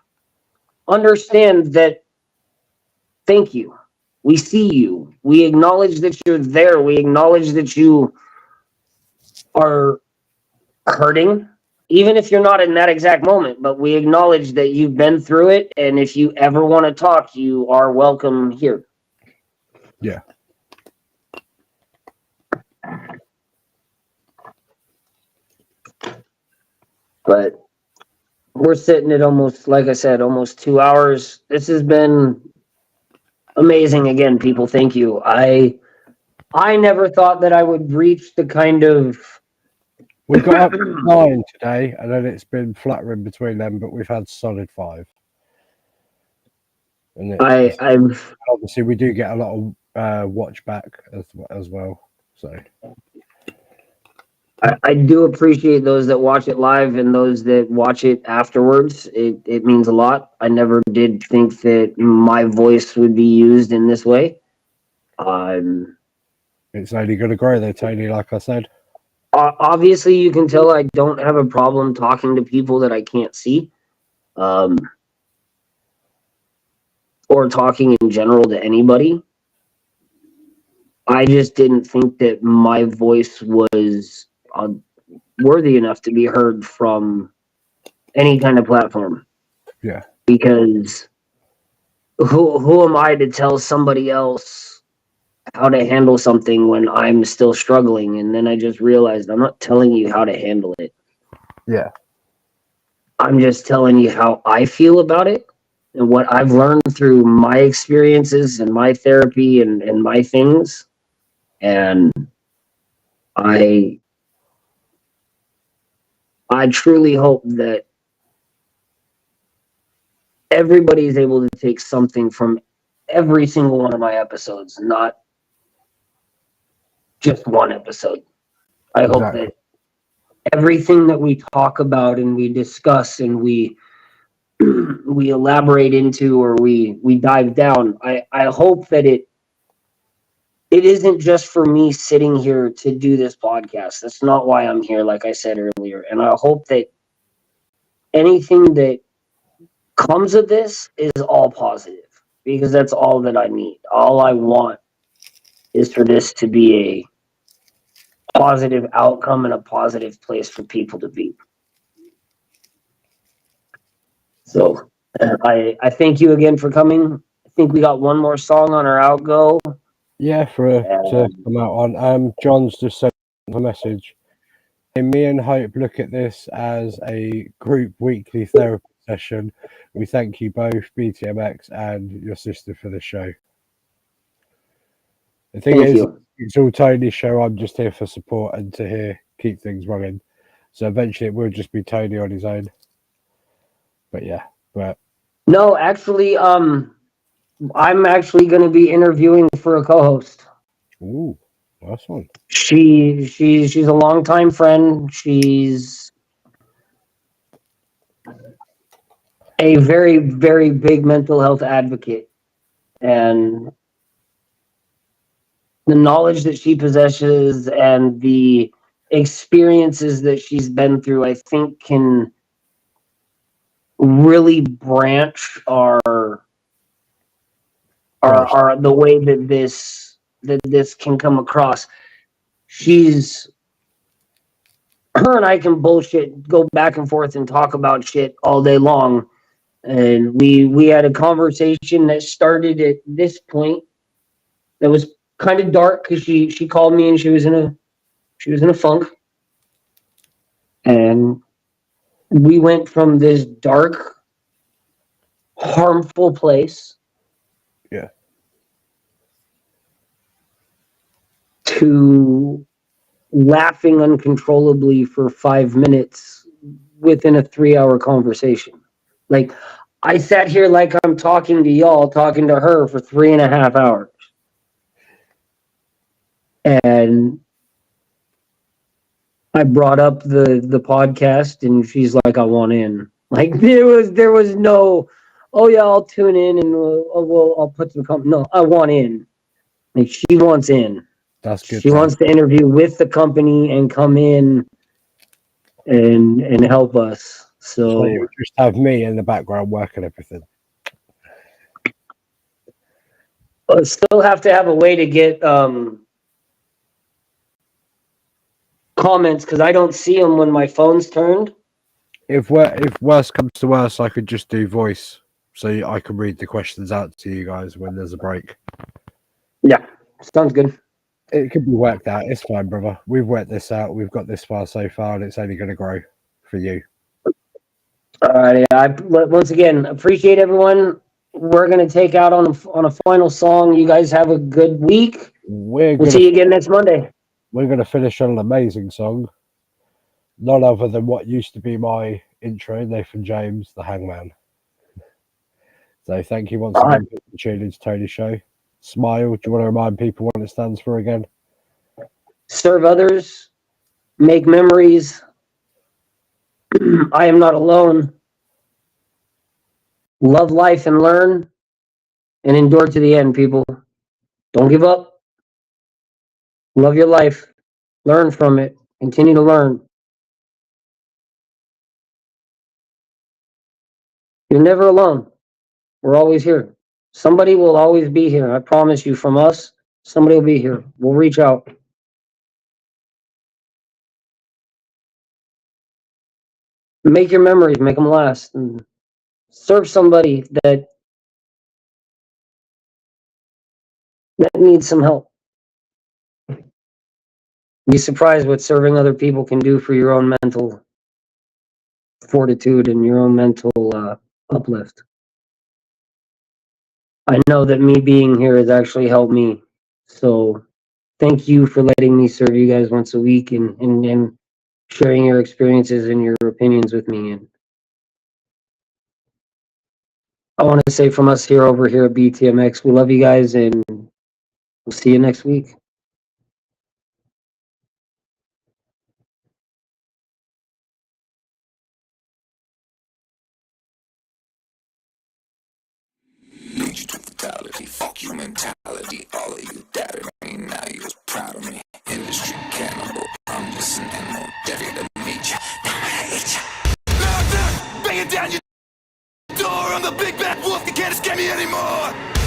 understand that. Thank you. We see you. We acknowledge that you're there. We acknowledge that you are hurting, even if you're not in that exact moment. But we acknowledge that you've been through it, and if you ever want to talk, you are welcome here. Yeah. But we're sitting at almost, like I said, almost 2 hours. This has been amazing. Again, people, thank you. I never thought that I would reach the kind of We got up to 9 today, and then it's been fluttering between them, but we've had solid 5. And I've obviously we do get a lot of watch back as well. So I do appreciate those that watch it live and those that watch it afterwards. It means a lot. I never did think that my voice would be used in this way. it's only going to grow though, Tony, like I said. Obviously, you can tell I don't have a problem talking to people that I can't see, or talking in general to anybody. I just didn't think that my voice was worthy enough to be heard from any kind of platform. Yeah. Because who am I to tell somebody else how to handle something when I'm still struggling? And then I just realized I'm not telling you how to handle it. Yeah. I'm just telling you how I feel about it and what I've learned through my experiences and my therapy and my things. And I truly hope that everybody is able to take something from every single one of my episodes, not just one episode. I hope that everything that we talk about and we discuss and we we elaborate into or we dive down, I hope that it isn't just for me sitting here to do this podcast. That's not why I'm here, like I said earlier. And I hope that anything that comes of this is all positive, because that's all that I need. All I want is for this to be a positive outcome and a positive place for people to be. So I thank you again for coming. I think we got one more song on our outgo. Yeah, to come out on. John's just sent a message. Hey, me and Hope look at this as a group weekly therapy session. We thank you both, BTMX and your sister, for the show. The thing Thank is, you. it's all Tony's show. I'm just here for support and to keep things running. So eventually it will just be Tony on his own. But yeah, No, actually, I'm actually going to be interviewing for a co-host. Ooh, nice one. She's a longtime friend. She's a very, very big mental health advocate, and the knowledge that she possesses and the experiences that she's been through, I think, can really branch our the way that this can come across. Her and I can bullshit, go back and forth and talk about shit all day long. And we had a conversation that started at this point that was kind of dark because she called me and she was in a funk. And we went from this dark, harmful place, yeah, to laughing uncontrollably for 5 minutes within a 3-hour conversation. Like, I sat here like I'm talking to y'all, talking to her for 3.5 hours. And I brought up the podcast, and she's like, I want in. Like, there was no, oh yeah, I'll tune in and I'll put some comment. No, I want in. Like, she wants in. That's good. She wants to interview with the company and come in and help us. So you just have me in the background working everything. I still have to have a way to get comments, because I don't see them when my phone's turned. If worse comes to worse, I could just do voice, so I can read the questions out to you guys when there's a break. Yeah, sounds good. It could be worked out. It's fine, brother. We've worked this out. We've got this far so far, and it's only going to grow for you. All right. I once again appreciate everyone. We're gonna take out on a final song. You guys have a good week. We'll see you again next Monday. We're going to finish on an amazing song. None other than what used to be my intro, Nathan James, the Hangman. So thank you once again for tuning into Tony's show. S.M.I.L.E, do you want to remind people what it stands for again? Serve others, make memories. I am not alone. Love life and learn, and endure to the end, people. Don't give up. Love your life. Learn from it. Continue to learn. You're never alone. We're always here. Somebody will always be here. I promise you, from us, somebody will be here. We'll reach out. Make your memories, make them last, and serve somebody that needs some help. Be surprised what serving other people can do for your own mental fortitude and your own mental uplift. I know that me being here has actually helped me. So thank you for letting me serve you guys once a week and sharing your experiences and your opinions with me. And I want to say from us here over here at BTMX, we love you guys, and we'll see you next week. Fatality, fuck your mentality. All of you doubted me, now you was proud of me. Industry cannibal, I'm just an animal. Ready to meet ya, I hate ya. Bang it down your door, I'm the big bad wolf, you can't escape me anymore.